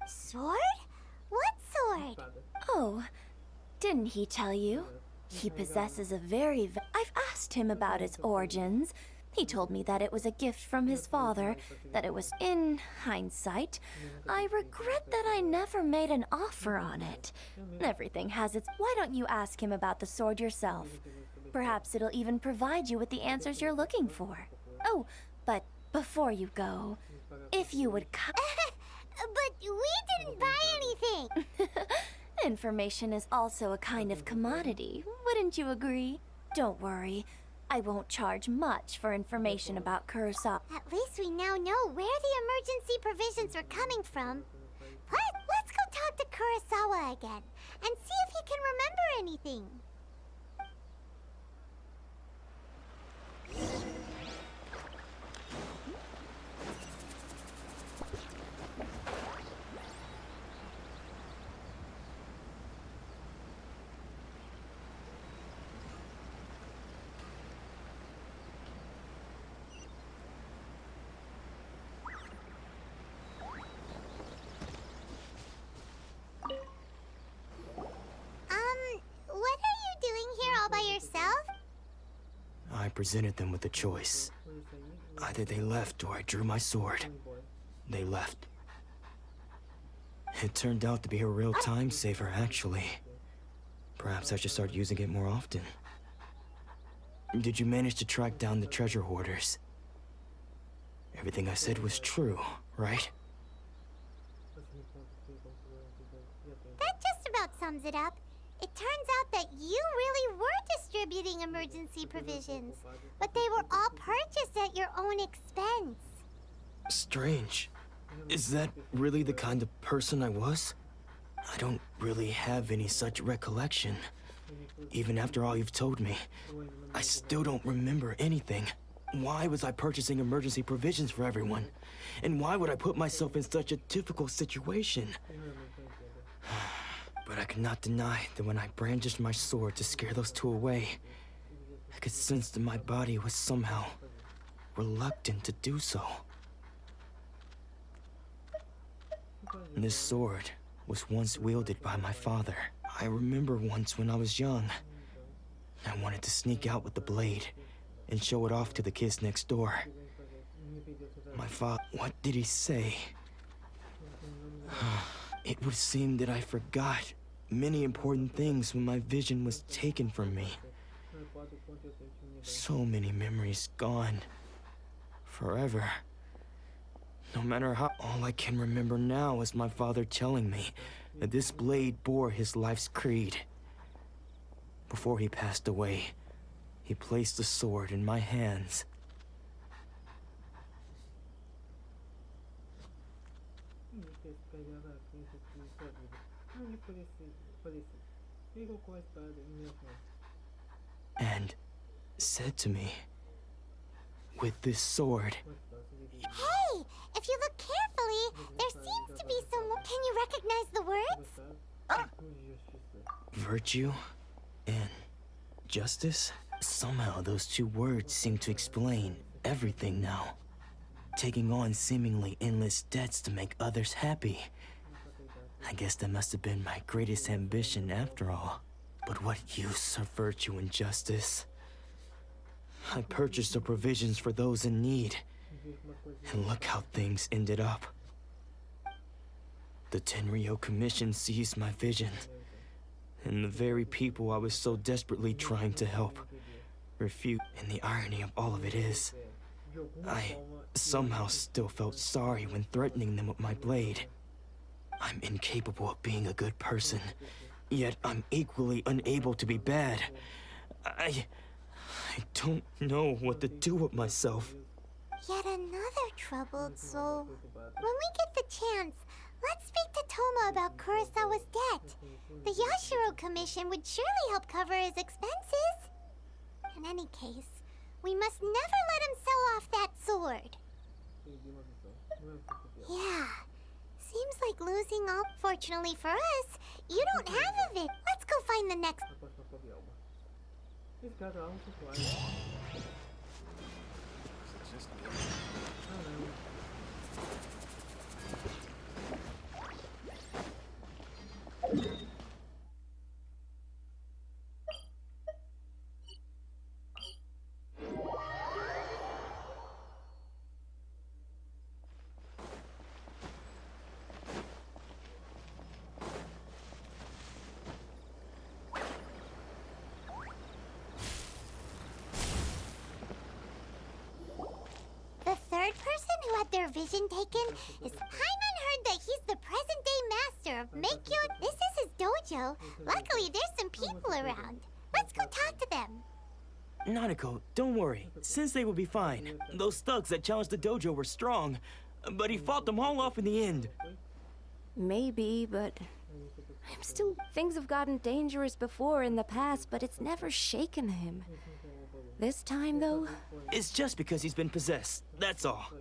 Speaker 4: Sword? What sword?
Speaker 14: Oh, didn't he tell you? He possesses a I've asked him about its origins. He told me that it was a gift from his father, that it was, in hindsight, I regret that I never made an offer on it. Everything has its... Why don't you ask him about the sword yourself? Perhaps it'll even provide you with the answers you're looking for. Oh, but before you go, if you would
Speaker 4: But we didn't buy anything!
Speaker 14: Information is also a kind of commodity, wouldn't you agree? Don't worry. I won't charge much for information about Kurosawa.
Speaker 4: At least we now know where the emergency provisions were coming from. But let's go talk to Kurosawa again and see if he can remember anything. What are you doing here all by yourself?
Speaker 13: I presented them with a choice. Either they left or I drew my sword. They left. It turned out to be a real time saver, actually. Perhaps I should start using it more often. Did you manage to track down the treasure hoarders? Everything I said was true, right?
Speaker 4: That just about sums it up. It turns out that you really were distributing emergency provisions, but they were all purchased at your own expense.
Speaker 13: Strange. Is that really the kind of person I was? I don't really have any such recollection. Even after all you've told me, I still don't remember anything. Why was I purchasing emergency provisions for everyone? And why would I put myself in such a difficult situation? But I cannot deny that when I brandished my sword to scare those two away, I could sense that my body was somehow reluctant to do so. This sword was once wielded by my father. I remember once when I was young, I wanted to sneak out with the blade and show it off to the kids next door. My father, what did he say? It would seem that I forgot many important things when my vision was taken from me. So many memories gone. Forever. No matter how, all I can remember now is my father telling me that this blade bore his life's creed. Before he passed away, he placed the sword in my hands. And said to me, with this sword...
Speaker 4: Hey! If you look carefully, there seems to be some... Can you recognize the words?
Speaker 13: Virtue and justice? Somehow those two words seem to explain everything now. Taking on seemingly endless debts to make others happy. I guess that must have been my greatest ambition after all. But what use are virtue and justice? I purchased the provisions for those in need. And look how things ended up. The Tenryou Commission seized my vision. And the very people I was so desperately trying to help refused. And the irony of all of it is, I somehow still felt sorry when threatening them with my blade. I'm incapable of being a good person, yet I'm equally unable to be bad. I don't know what to do with myself.
Speaker 4: Yet another troubled soul. When we get the chance, let's speak to Thoma about Kurosawa's debt. The Yashiro Commission would surely help cover his expenses. In any case, we must never let him sell off that sword. Yeah, seems like losing all. Fortunately for us, you don't have of it. Let's go find the next. The third person who had their vision taken is Paimon. Heard that he's the present-day master of Meikyo. This is his dojo. Luckily, there's some people around. Let's go talk to them.
Speaker 13: Nanako, don't worry. Sensei will be fine. Those thugs that challenged the dojo were strong, but he fought them all off in the end.
Speaker 14: Maybe, but I'm still... Things have gotten dangerous before in the past, but it's never shaken him. This time, though...
Speaker 13: It's just because he's been possessed, that's all.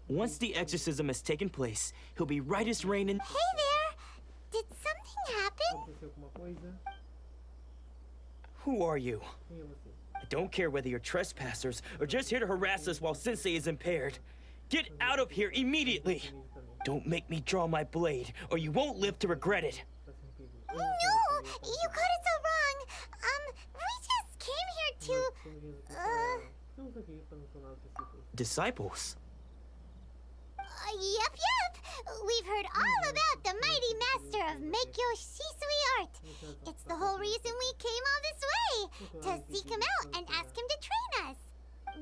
Speaker 13: Once the exorcism has taken place, he'll be right as rain and...
Speaker 4: Hey there! Did something happen?
Speaker 13: Who are you? I don't care whether you're trespassers or just here to harass us while Sensei is impaired. Get out of here immediately! Don't make me draw my blade, or you won't live to regret it.
Speaker 4: No! You got it so wrong! We just came here to...
Speaker 13: Disciples?
Speaker 4: Yep. We've heard all about the mighty master of Meikyo Shisui art. It's the whole reason we came all this way, to seek him out and ask him to train us.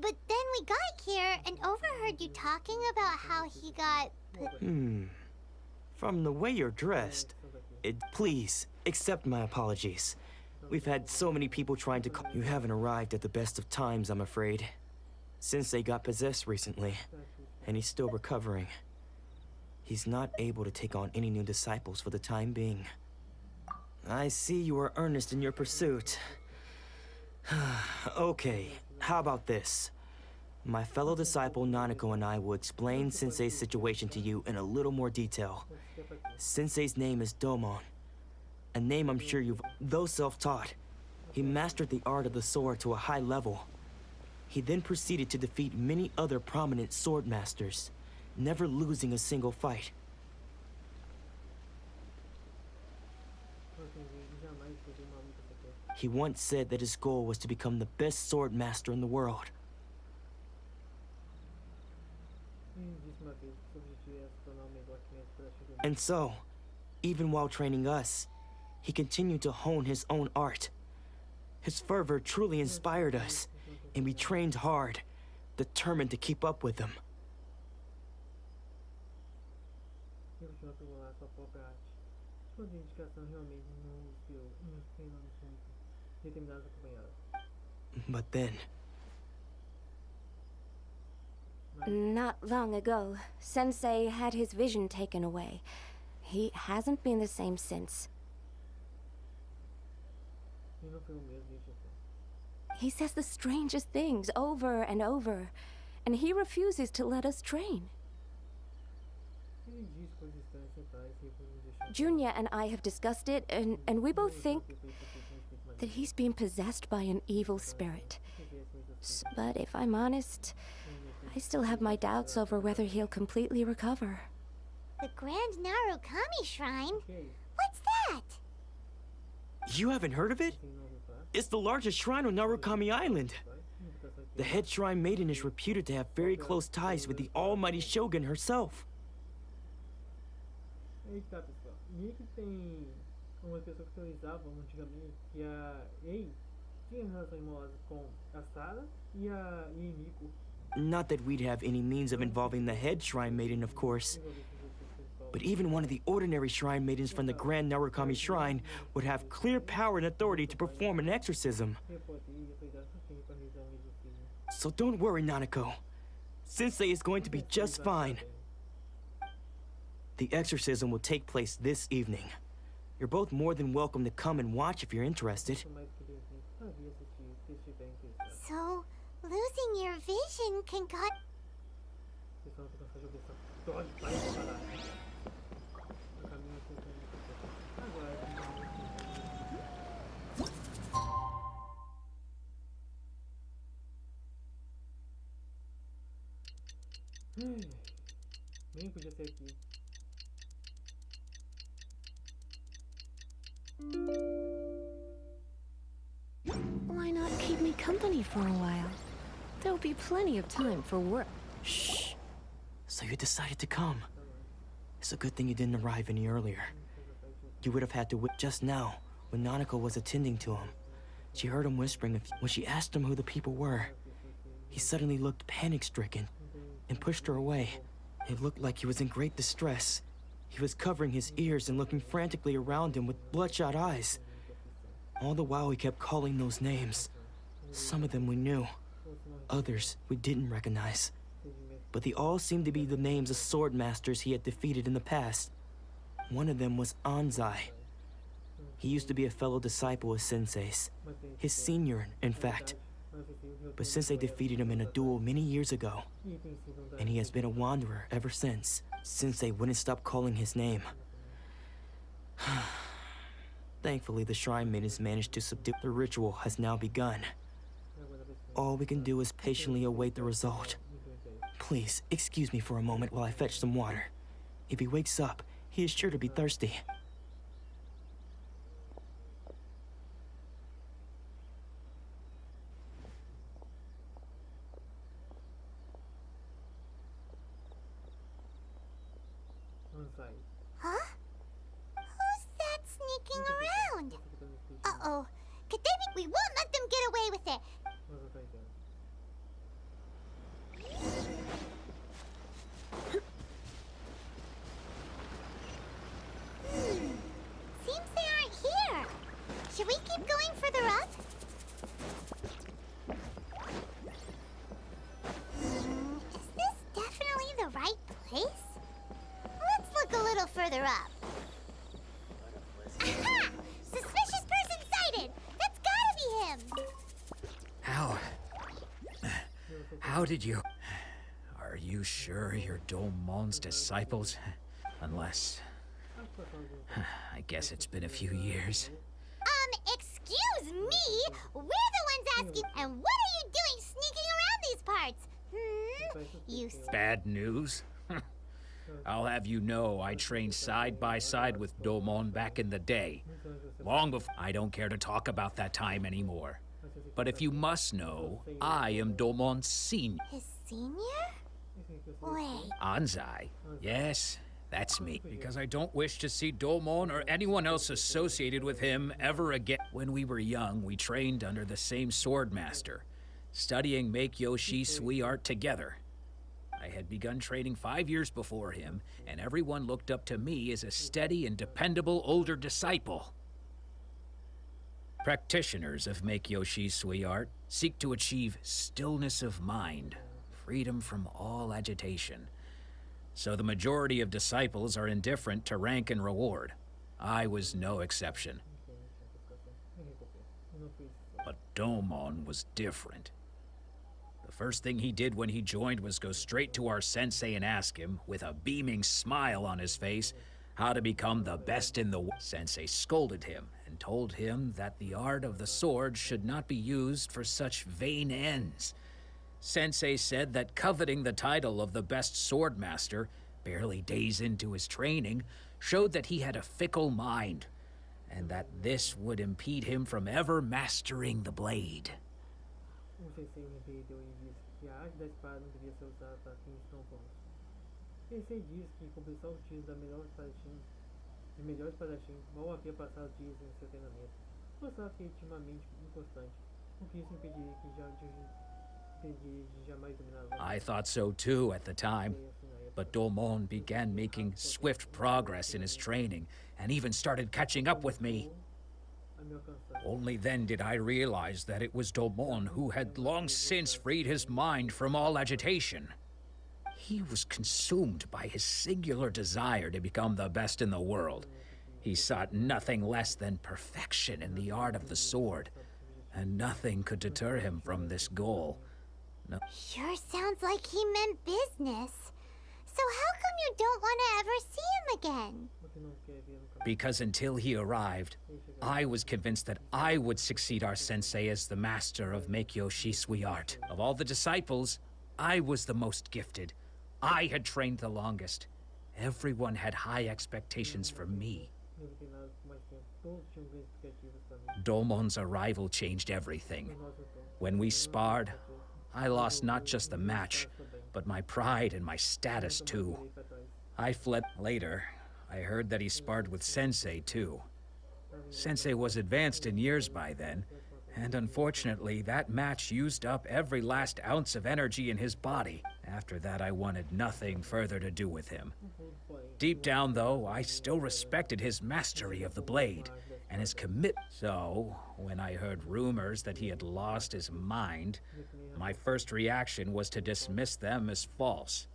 Speaker 4: But then we got here and overheard you talking about how he got...
Speaker 13: From the way you're dressed, please, accept my apologies. We've had so many people trying to call... You haven't arrived at the best of times, I'm afraid. Sensei got possessed recently, and he's still recovering. He's not able to take on any new disciples for the time being. I see you are earnest in your pursuit. Okay, how about this? My fellow disciple Nanako and I will explain Sensei's situation to you in a little more detail. Sensei's name is Domon, a name I'm sure you've... Though self-taught, he mastered the art of the sword to a high level. He then proceeded to defeat many other prominent sword masters, never losing a single fight. He once said that his goal was to become the best sword master in the world. And so, even while training us, he continued to hone his own art. His fervor truly inspired us, and we trained hard, determined to keep up with him. But then...
Speaker 14: Not long ago, Sensei had his vision taken away. He hasn't been the same since. He says the strangest things over and over, and he refuses to let us train. Junya and I have discussed it, and we both think that he's being possessed by an evil spirit. But if I'm honest, I still have my doubts over whether he'll completely recover.
Speaker 4: The Grand Narukami Shrine? What's that?
Speaker 13: You haven't heard of it? It's the largest shrine on Narukami Island. The head shrine maiden is reputed to have very close ties with the almighty Shogun herself.
Speaker 1: Eita, pessoal. E que tem uma pessoa que teorizavam antigamente que a Ei tinha relação amorosa com a Sara e a Miko.
Speaker 13: Not that we'd have any means of involving the head shrine maiden, of course. But even one of the ordinary shrine maidens from the Grand Narukami Shrine would have clear power and authority to perform an exorcism. So don't worry, Nanako. Sensei is going to be just fine. The exorcism will take place this evening. You're both more than welcome to come and watch if you're interested.
Speaker 4: So, losing your vision can cut...
Speaker 1: Nem podia ser aqui.
Speaker 14: Why not keep me company for a while? There'll be plenty of time for work.
Speaker 13: Shh. So you decided to come. It's a good thing you didn't arrive any earlier. You would have had to wait just now, when Nanako was attending to him. She heard him whispering when she asked him who the people were. He suddenly looked panic-stricken and pushed her away. It looked like he was in great distress. He was covering his ears and looking frantically around him with bloodshot eyes. All the while he kept calling those names. Some of them we knew, others we didn't recognize. But they all seemed to be the names of sword masters he had defeated in the past. One of them was Anzai. He used to be a fellow disciple of Sensei's, his senior, in fact. But Sensei defeated him in a duel many years ago, and he has been a wanderer ever since. Sensei wouldn't stop calling his name. Thankfully, the shrine maidens managed to subdue. The ritual has now begun. All we can do is patiently await the result. Please, excuse me for a moment while I fetch some water. If he wakes up, he is sure to be thirsty.
Speaker 4: Huh? Who's that sneaking around? Uh-oh. Could they be... We won't let them get away with it. Seems they aren't here. Should we keep going further up? Is this definitely the right place? Let's look a little further up. Aha! Suspicious person sighted! That's gotta be him!
Speaker 15: How did you... Are you sure you're Domon's disciples? Unless... I guess it's been a few years.
Speaker 4: Excuse me? We're the ones asking, and what are you doing sneaking around these parts? You...
Speaker 15: Bad news? I'll have you know I trained side by side with Domon back in the day. Long before... I don't care to talk about that time anymore. But if you must know, I am Domon's senior.
Speaker 4: His senior? Wait.
Speaker 15: Anzai. Yes, that's me. Because I don't wish to see Domon or anyone else associated with him ever again. When we were young, we trained under the same sword master, studying Make-Yoshi Sui art together. I had begun training 5 years before him, and everyone looked up to me as a steady and dependable older disciple. Practitioners of Make-Yoshi Sui art seek to achieve stillness of mind, freedom from all agitation. So the majority of disciples are indifferent to rank and reward. I was no exception. But Domon was different. The first thing he did when he joined was go straight to our sensei and ask him, with a beaming smile on his face, how to become the best in the world. Sensei scolded him and told him that the art of the sword should not be used for such vain ends. Sensei said that coveting the title of the best sword master, barely days into his training, showed that he had a fickle mind, and that this would impede him from ever mastering the blade.
Speaker 1: O sensei me repreendeu e disse que a arte da espada não devia ser usada para fins tão bons. Sensei disse que compensar os dias de melhor espadachim mal havia passado dias em seu treinamento. Mostrava que ele tinha uma mente inconstante, o que isso impediria de jamais dominar a luta.
Speaker 15: I thought so too at the time, but Domon began making swift progress in his training and even started catching up with me. Only then did I realize that it was Domon who had long since freed his mind from all agitation. He was consumed by his singular desire to become the best in the world. He sought nothing less than perfection in the art of the sword, and nothing could deter him from this goal. No.
Speaker 4: Sure sounds like he meant business. So how come you don't want to ever see him again?
Speaker 15: Because until he arrived, I was convinced that I would succeed our sensei as the master of Make-Yoshi Sui art. Of all the disciples, I was the most gifted. I had trained the longest. Everyone had high expectations for me. Domon's arrival changed everything. When we sparred, I lost not just the match, but my pride and my status too. I fled. Later, I heard that he sparred with Sensei too. Sensei was advanced in years by then, and unfortunately that match used up every last ounce of energy in his body. After that, I wanted nothing further to do with him. Deep down though, I still respected his mastery of the blade and his commitment. So, when I heard rumors that he had lost his mind, my first reaction was to dismiss them as false.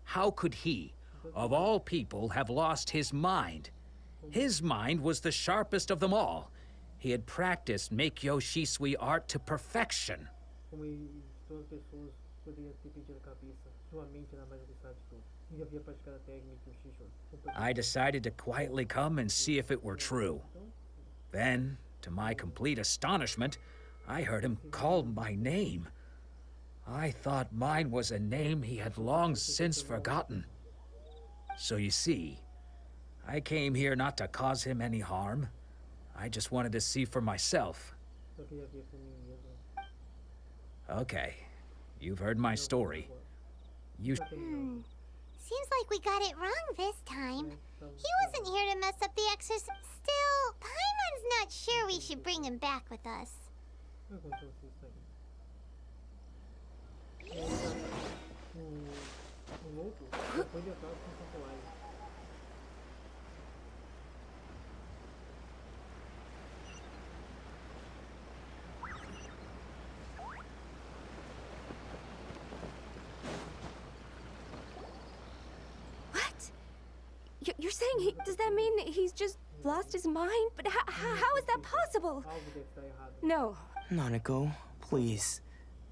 Speaker 15: How could he, of all people, have lost his mind? His mind was the sharpest of them all. He had practiced Make-Yoshi Sui art to perfection. I decided to quietly come and see if it were true. Then, to my complete astonishment, I heard him call my name. I thought mine was a name he had long since forgotten. So you see, I came here not to cause him any harm. I just wanted to see for myself. Okay, you've heard my story.
Speaker 4: Seems like we got it wrong this time. He wasn't here to mess up the exercise. Still, Paimon's not sure we should bring him back with us.
Speaker 14: You're saying does that mean he's just lost his mind? But how is that possible? No.
Speaker 13: Nanako, please.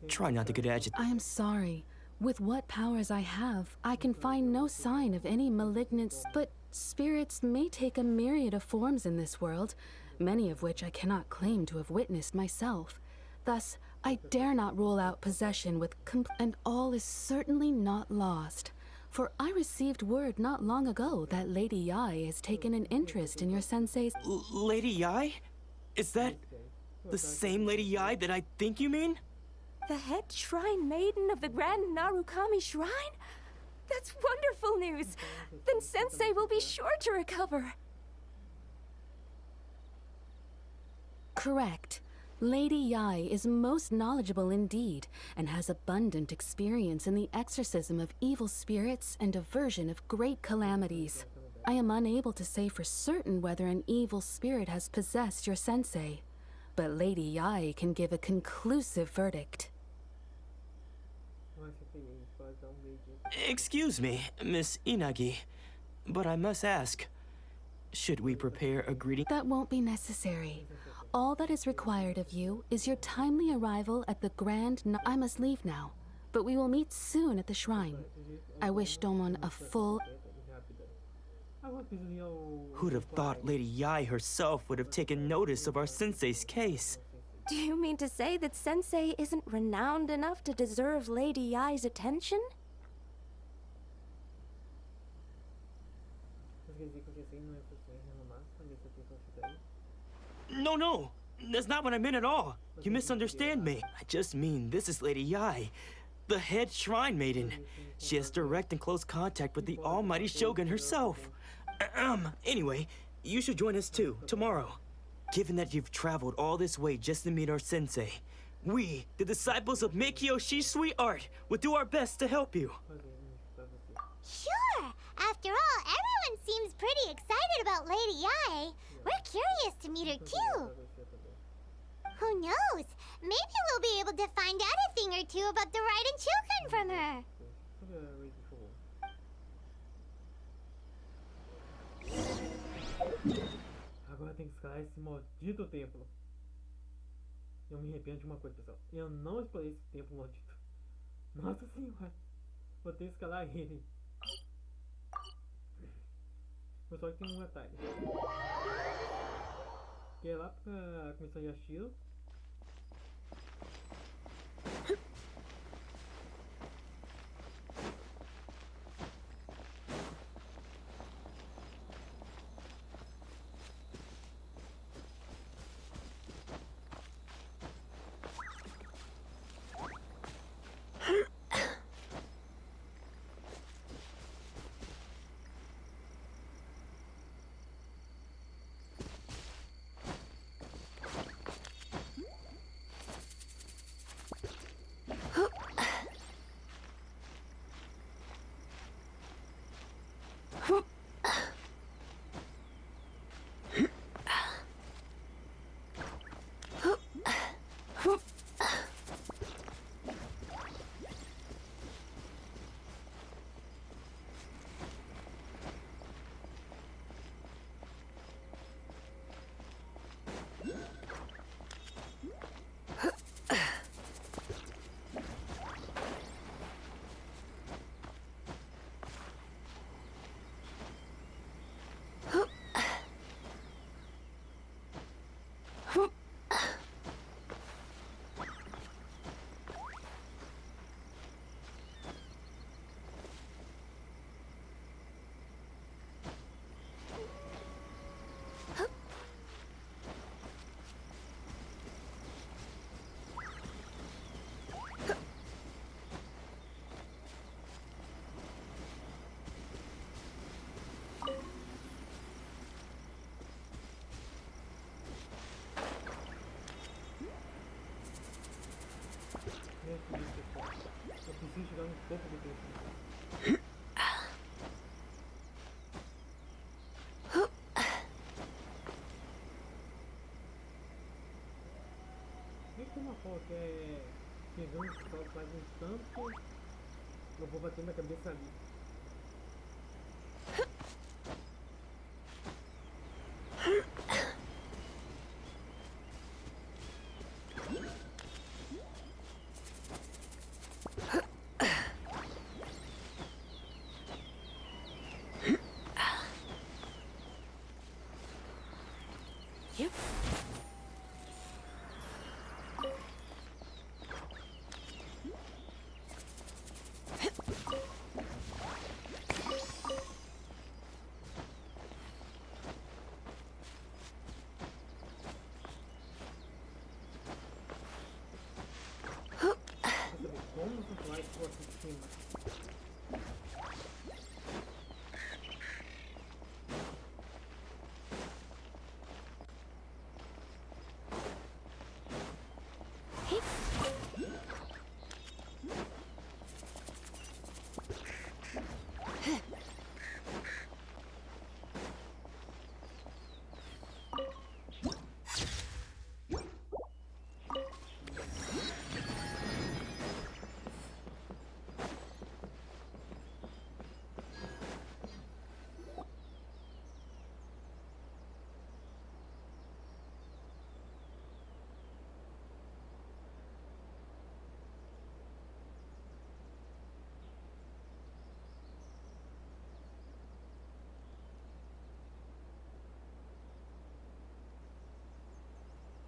Speaker 13: Try not to get agitated.
Speaker 16: I am sorry. With what powers I have, I can find no sign of any malignant... But spirits may take a myriad of forms in this world, many of which I cannot claim to have witnessed myself. Thus, I dare not rule out possession with and all is certainly not lost. For I received word not long ago that Lady Yai has taken an interest in your sensei's...
Speaker 13: Lady Yai? Is that the same Lady Yai that I think you mean?
Speaker 14: The head shrine maiden of the Grand Narukami Shrine? That's wonderful news! Then Sensei will be sure to recover.
Speaker 16: Correct. Lady Yai is most knowledgeable indeed, and has abundant experience in the exorcism of evil spirits and aversion of great calamities. I am unable to say for certain whether an evil spirit has possessed your sensei, but Lady Yai can give a conclusive verdict.
Speaker 13: Excuse me, Miss Inagi, but I must ask, should we prepare a greeting?
Speaker 16: That won't be necessary. All that is required of you is your timely arrival at the I must leave now, but we will meet soon at the shrine. I wish Domon a full...
Speaker 13: Who'd have thought Lady Yai herself would have taken notice of our sensei's case?
Speaker 14: Do you mean to say that Sensei isn't renowned enough to deserve Lady Yai's attention?
Speaker 13: No, that's not what I meant at all. You misunderstand me. I just mean this is Lady Yai, the head shrine maiden. She has direct and close contact with the almighty Shogun herself. Anyway, you should join us too, tomorrow. Given that you've traveled all this way just to meet our sensei, we, the disciples of Meikyo Shisui Art, will do our best to help you.
Speaker 4: Sure! After all, everyone seems pretty excited about Lady Yai. We're curious to meet her too. Who knows? Maybe we'll be able to find out a thing or two about the Raiden children from her.
Speaker 1: Agora tem que escalar esse maldito templo. Eu me arrependo de uma coisa, pessoal. Eu não explorei esse templo maldito. Nossa senhora. Vou ter que escalar ele. Só que tem um atalho. Que é lá pra comissão de Yashiro. Eu preciso chegar no topo do templo. Tem uma foto que é pegando esse sol, faz um tanto. Eu vou bater minha cabeça ali.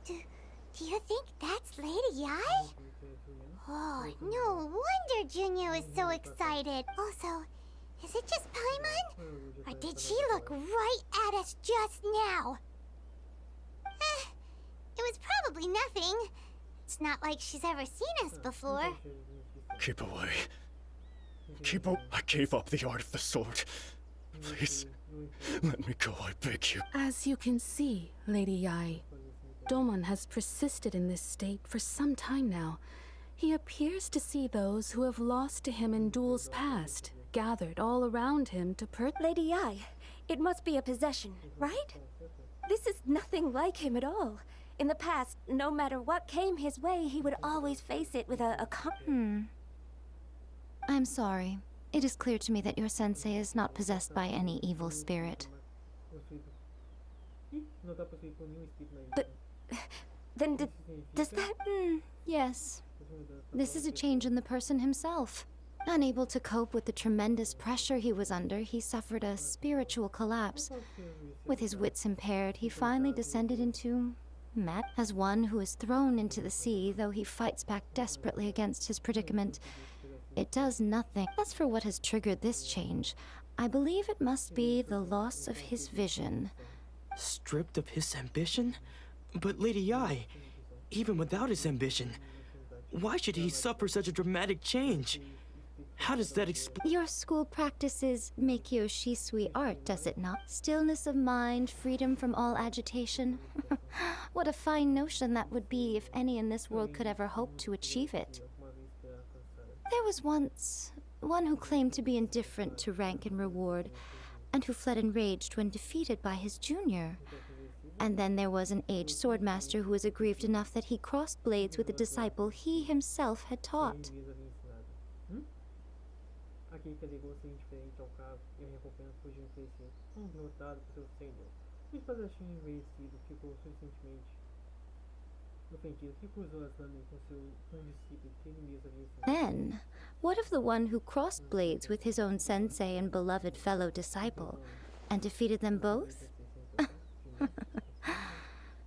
Speaker 4: Do you think that's Lady Yai? Oh, no wonder Junior is so excited. Also, is it just Paimon? Or did she look right at us just now? It was probably nothing. It's not like she's ever seen us before.
Speaker 10: Keep away. I gave up the art of the sword. Please, let me go, I beg you.
Speaker 16: As you can see, Lady Yai, Domon has persisted in this state for some time now. He appears to see those who have lost to him in duels past, gathered all around him to
Speaker 14: Lady Yai, it must be a possession, right? This is nothing like him at all. In the past, no matter what came his way, he would always face it with
Speaker 17: I'm sorry. It is clear to me that your sensei is not possessed by any evil spirit.
Speaker 14: But then does that...
Speaker 17: Yes. This is a change in the person himself. Unable to cope with the tremendous pressure he was under, he suffered a spiritual collapse. With his wits impaired, he finally descended into... as one who is thrown into the sea, though he fights back desperately against his predicament. It does nothing. As for what has triggered this change, I believe it must be the loss of his vision.
Speaker 13: Stripped of his ambition? But Lady Yai, even without his ambition, why should he suffer such a dramatic change? How does that explain?
Speaker 17: Your school practices Meikyo Shisui art, does it not? Stillness of mind, freedom from all agitation. What a fine notion that would be if any in this world could ever hope to achieve it. There was once one who claimed to be indifferent to rank and reward, and who fled enraged when defeated by his junior. And then there was an aged swordmaster who was aggrieved enough that he crossed blades with a disciple he himself had taught. Then, what of the one who crossed blades with his own sensei and beloved fellow disciple, and defeated them both?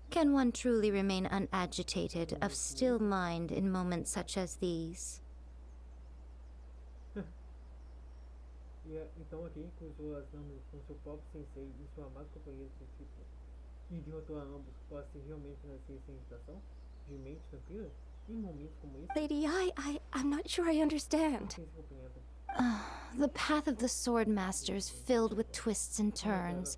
Speaker 17: Can one truly remain unagitated, of still mind in moments such as these?
Speaker 1: Então aqui cruzou as lâminas com seu próprio sensei e sua amada companheira de discípulo e derrotou a ambos. Pode-se realmente nascer sem hesitação? De mente tranquila? Em momentos como esse?
Speaker 14: Lady I'm not sure I understand.
Speaker 17: The path of the swordmaster is filled with twists and turns.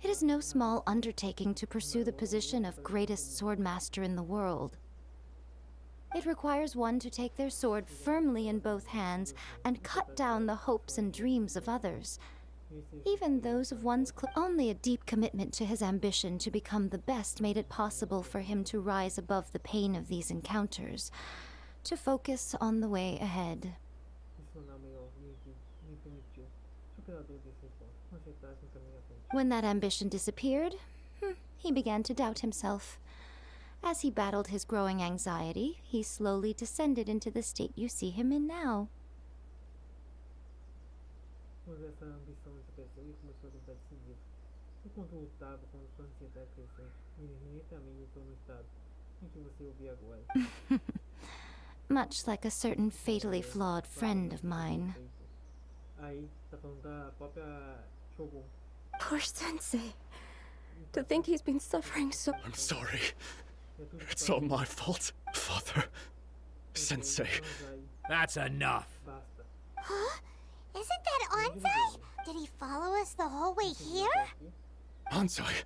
Speaker 17: It is no small undertaking to pursue the position of greatest swordmaster in the world. It requires one to take their sword firmly in both hands and cut down the hopes and dreams of others, even those of one's only a deep commitment to his ambition to become the best made it possible for him to rise above the pain of these encounters, to focus on the way ahead. When that ambition disappeared, he began to doubt himself. As he battled his growing anxiety, he slowly descended into the state you see him in now. Much like a certain fatally flawed friend of mine.
Speaker 14: Poor sensei. To think he's been suffering so...
Speaker 10: I'm sorry. It's all my fault, Father. Sensei.
Speaker 15: That's enough.
Speaker 4: Huh? Isn't that Ansai? Did he follow us the whole way here?
Speaker 10: Ansai?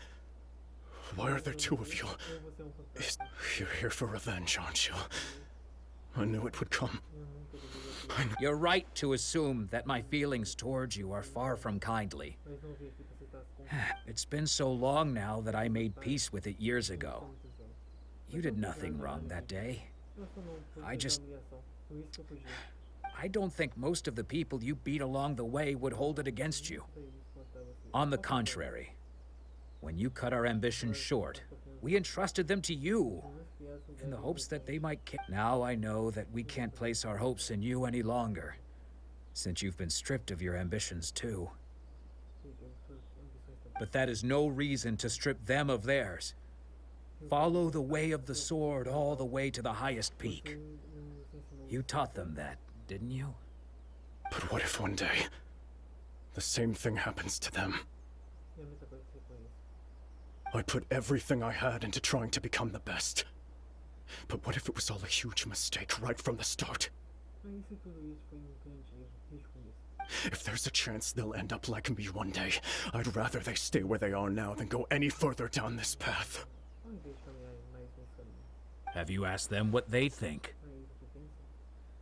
Speaker 10: Why are there two of you? You're here for revenge, aren't you? I knew it would come.
Speaker 15: You're right to assume that my feelings towards you are far from kindly. It's been so long now that I made peace with it years ago. You did nothing wrong that day. I don't think most of the people you beat along the way would hold it against you. On the contrary, when you cut our ambitions short, we entrusted them to you, in the hopes that they might Now I know that we can't place our hopes in you any longer, since you've been stripped of your ambitions too. But that is no reason to strip them of theirs. Follow the way of the sword all the way to the highest peak. You taught them that, didn't you?
Speaker 10: But what if one day, the same thing happens to them? I put everything I had into trying to become the best. But what if it was all a huge mistake right from the start? If there's a chance they'll end up like me one day, I'd rather they stay where they are now than go any further down this path.
Speaker 15: Have you asked them what they think?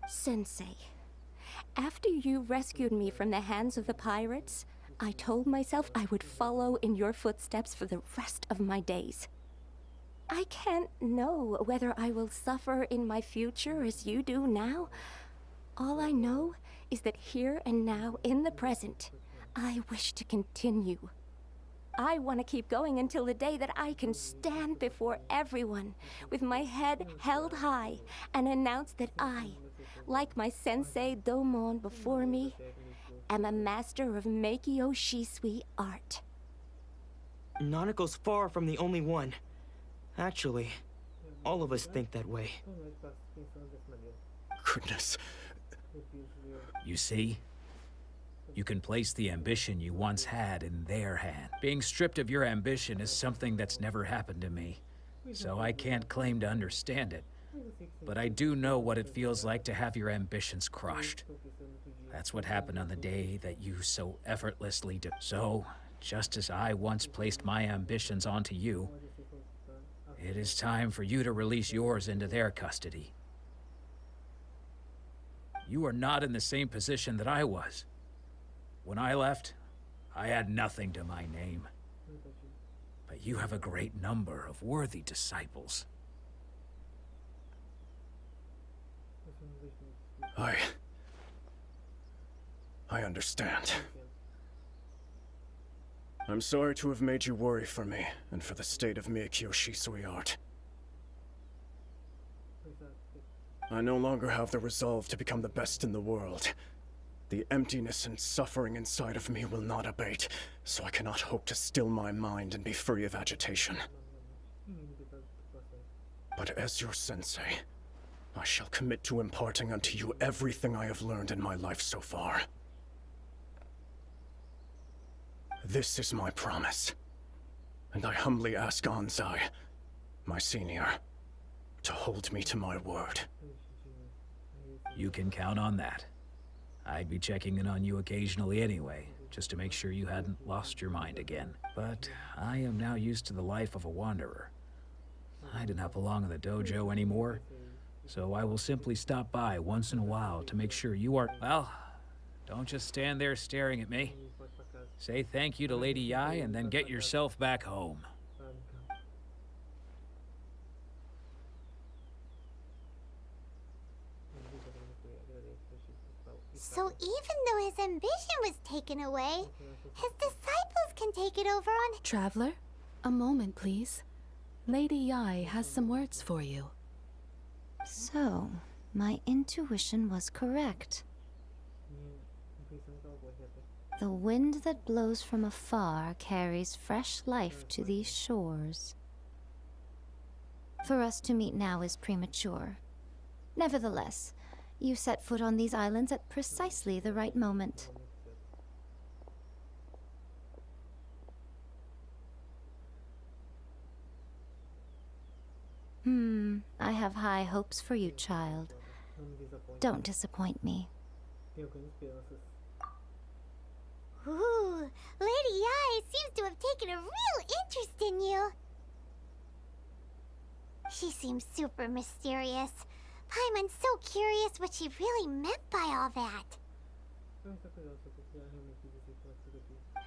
Speaker 18: Sensei, after you rescued me from the hands of the pirates, I told myself I would follow in your footsteps for the rest of my days. I can't know whether I will suffer in my future as you do now. All I know is that here and now, in the present, I wish to continue. I want to keep going until the day that I can stand before everyone with my head held high and announce that I, like my sensei Domon before me, am a master of Meikyo Shisui art.
Speaker 13: Nanako's far from the only one. Actually, all of us think that way.
Speaker 10: Goodness.
Speaker 15: You see? You can place the ambition you once had in their hand. Being stripped of your ambition is something that's never happened to me, so I can't claim to understand it. But I do know what it feels like to have your ambitions crushed. That's what happened on the day that you so effortlessly did. So, just as I once placed my ambitions onto you, it is time for you to release yours into their custody. You are not in the same position that I was. When I left, I had nothing to my name. But you have a great number of worthy disciples.
Speaker 10: I understand. I'm sorry to have made you worry for me, and for the state of Meikyo Shisui art. I no longer have the resolve to become the best in the world. The emptiness and suffering inside of me will not abate, so I cannot hope to still my mind and be free of agitation. But as your sensei, I shall commit to imparting unto you everything I have learned in my life so far. This is my promise, and I humbly ask Anzai, my senior, to hold me to my word.
Speaker 15: You can count on that. I'd be checking in on you occasionally anyway, just to make sure you hadn't lost your mind again. But I am now used to the life of a wanderer. I do not belong in the dojo anymore, so I will simply stop by once in a while to make sure you are... Well, don't just stand there staring at me. Say thank you to Lady Yai and then get yourself back home.
Speaker 4: So even though his ambition was taken away, his disciples can take it over on...
Speaker 16: Traveler, a moment, please. Lady Yai has some words for you.
Speaker 17: So, my intuition was correct. The wind that blows from afar carries fresh life to these shores. For us to meet now is premature. Nevertheless, you set foot on these islands at precisely the right moment. I have high hopes for you, child. Don't disappoint me.
Speaker 4: Ooh, Lady Yai seems to have taken a real interest in you. She seems super mysterious. Paimon's so curious what she really meant by all that.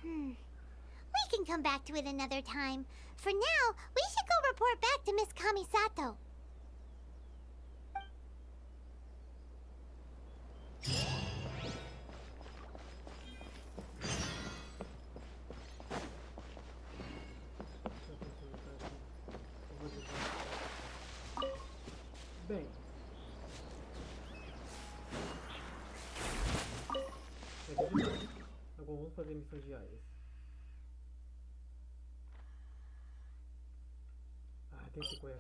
Speaker 4: We can come back to it another time. For now, we should go report back to Miss Kamisato.
Speaker 1: Bem. Agora vamos fazer missões diárias. Quem ficou aí?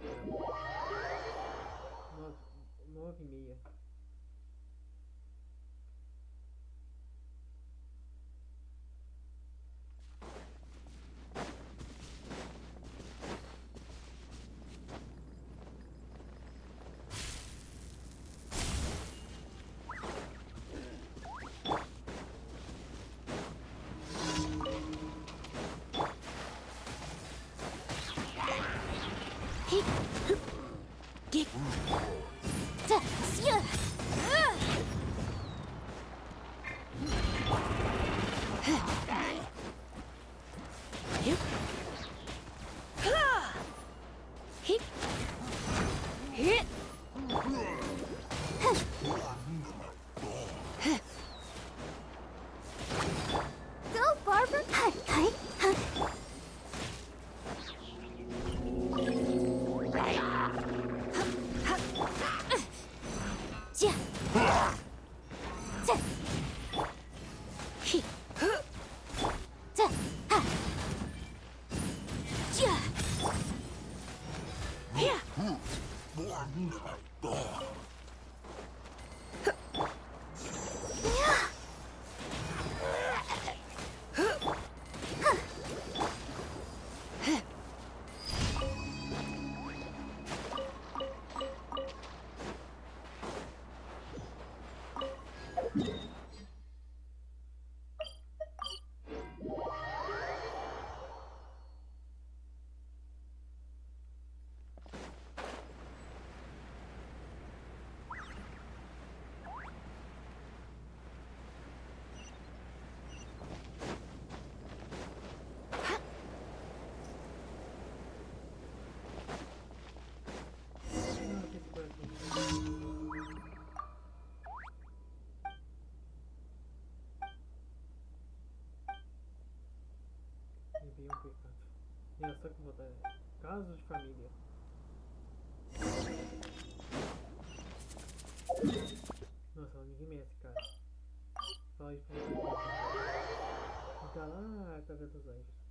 Speaker 1: 9h30.
Speaker 4: Go, Barbara! E é só que botar casos de família. Nossa, ninguém merece, cara. Fala isso pra você. Fica lá, a casa dos anjos.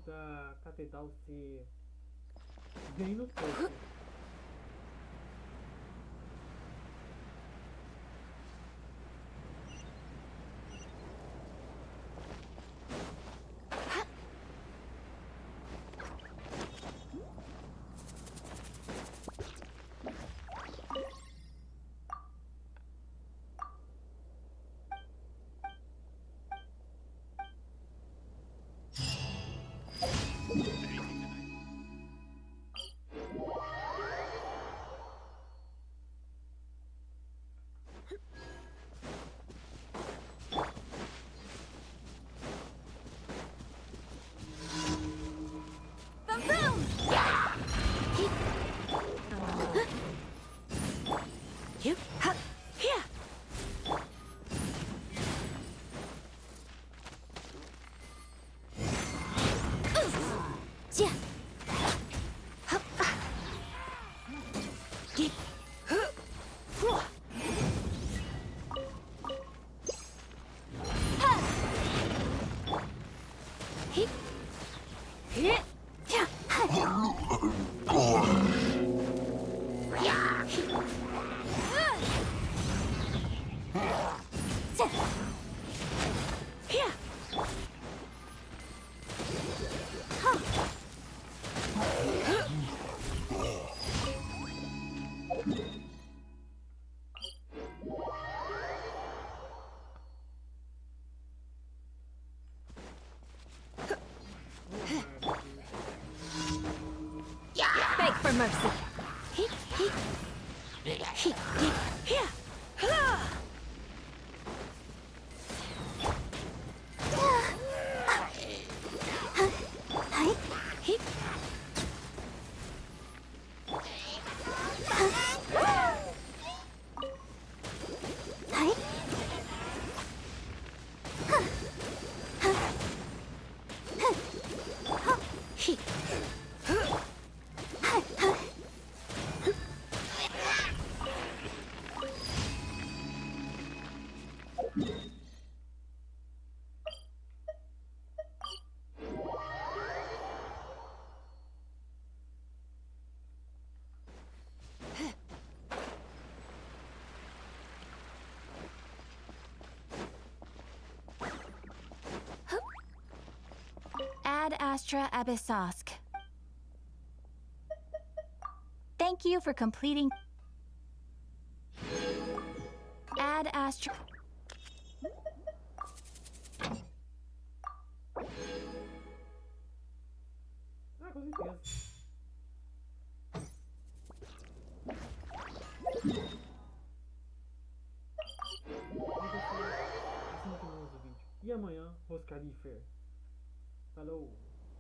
Speaker 4: Da catedral ser bem no topo.
Speaker 17: Beg for mercy.
Speaker 2: Ad Astra Abyssosk. Thank you for completing Ad Astra.
Speaker 1: E amanhã, Roscarifer. Falou!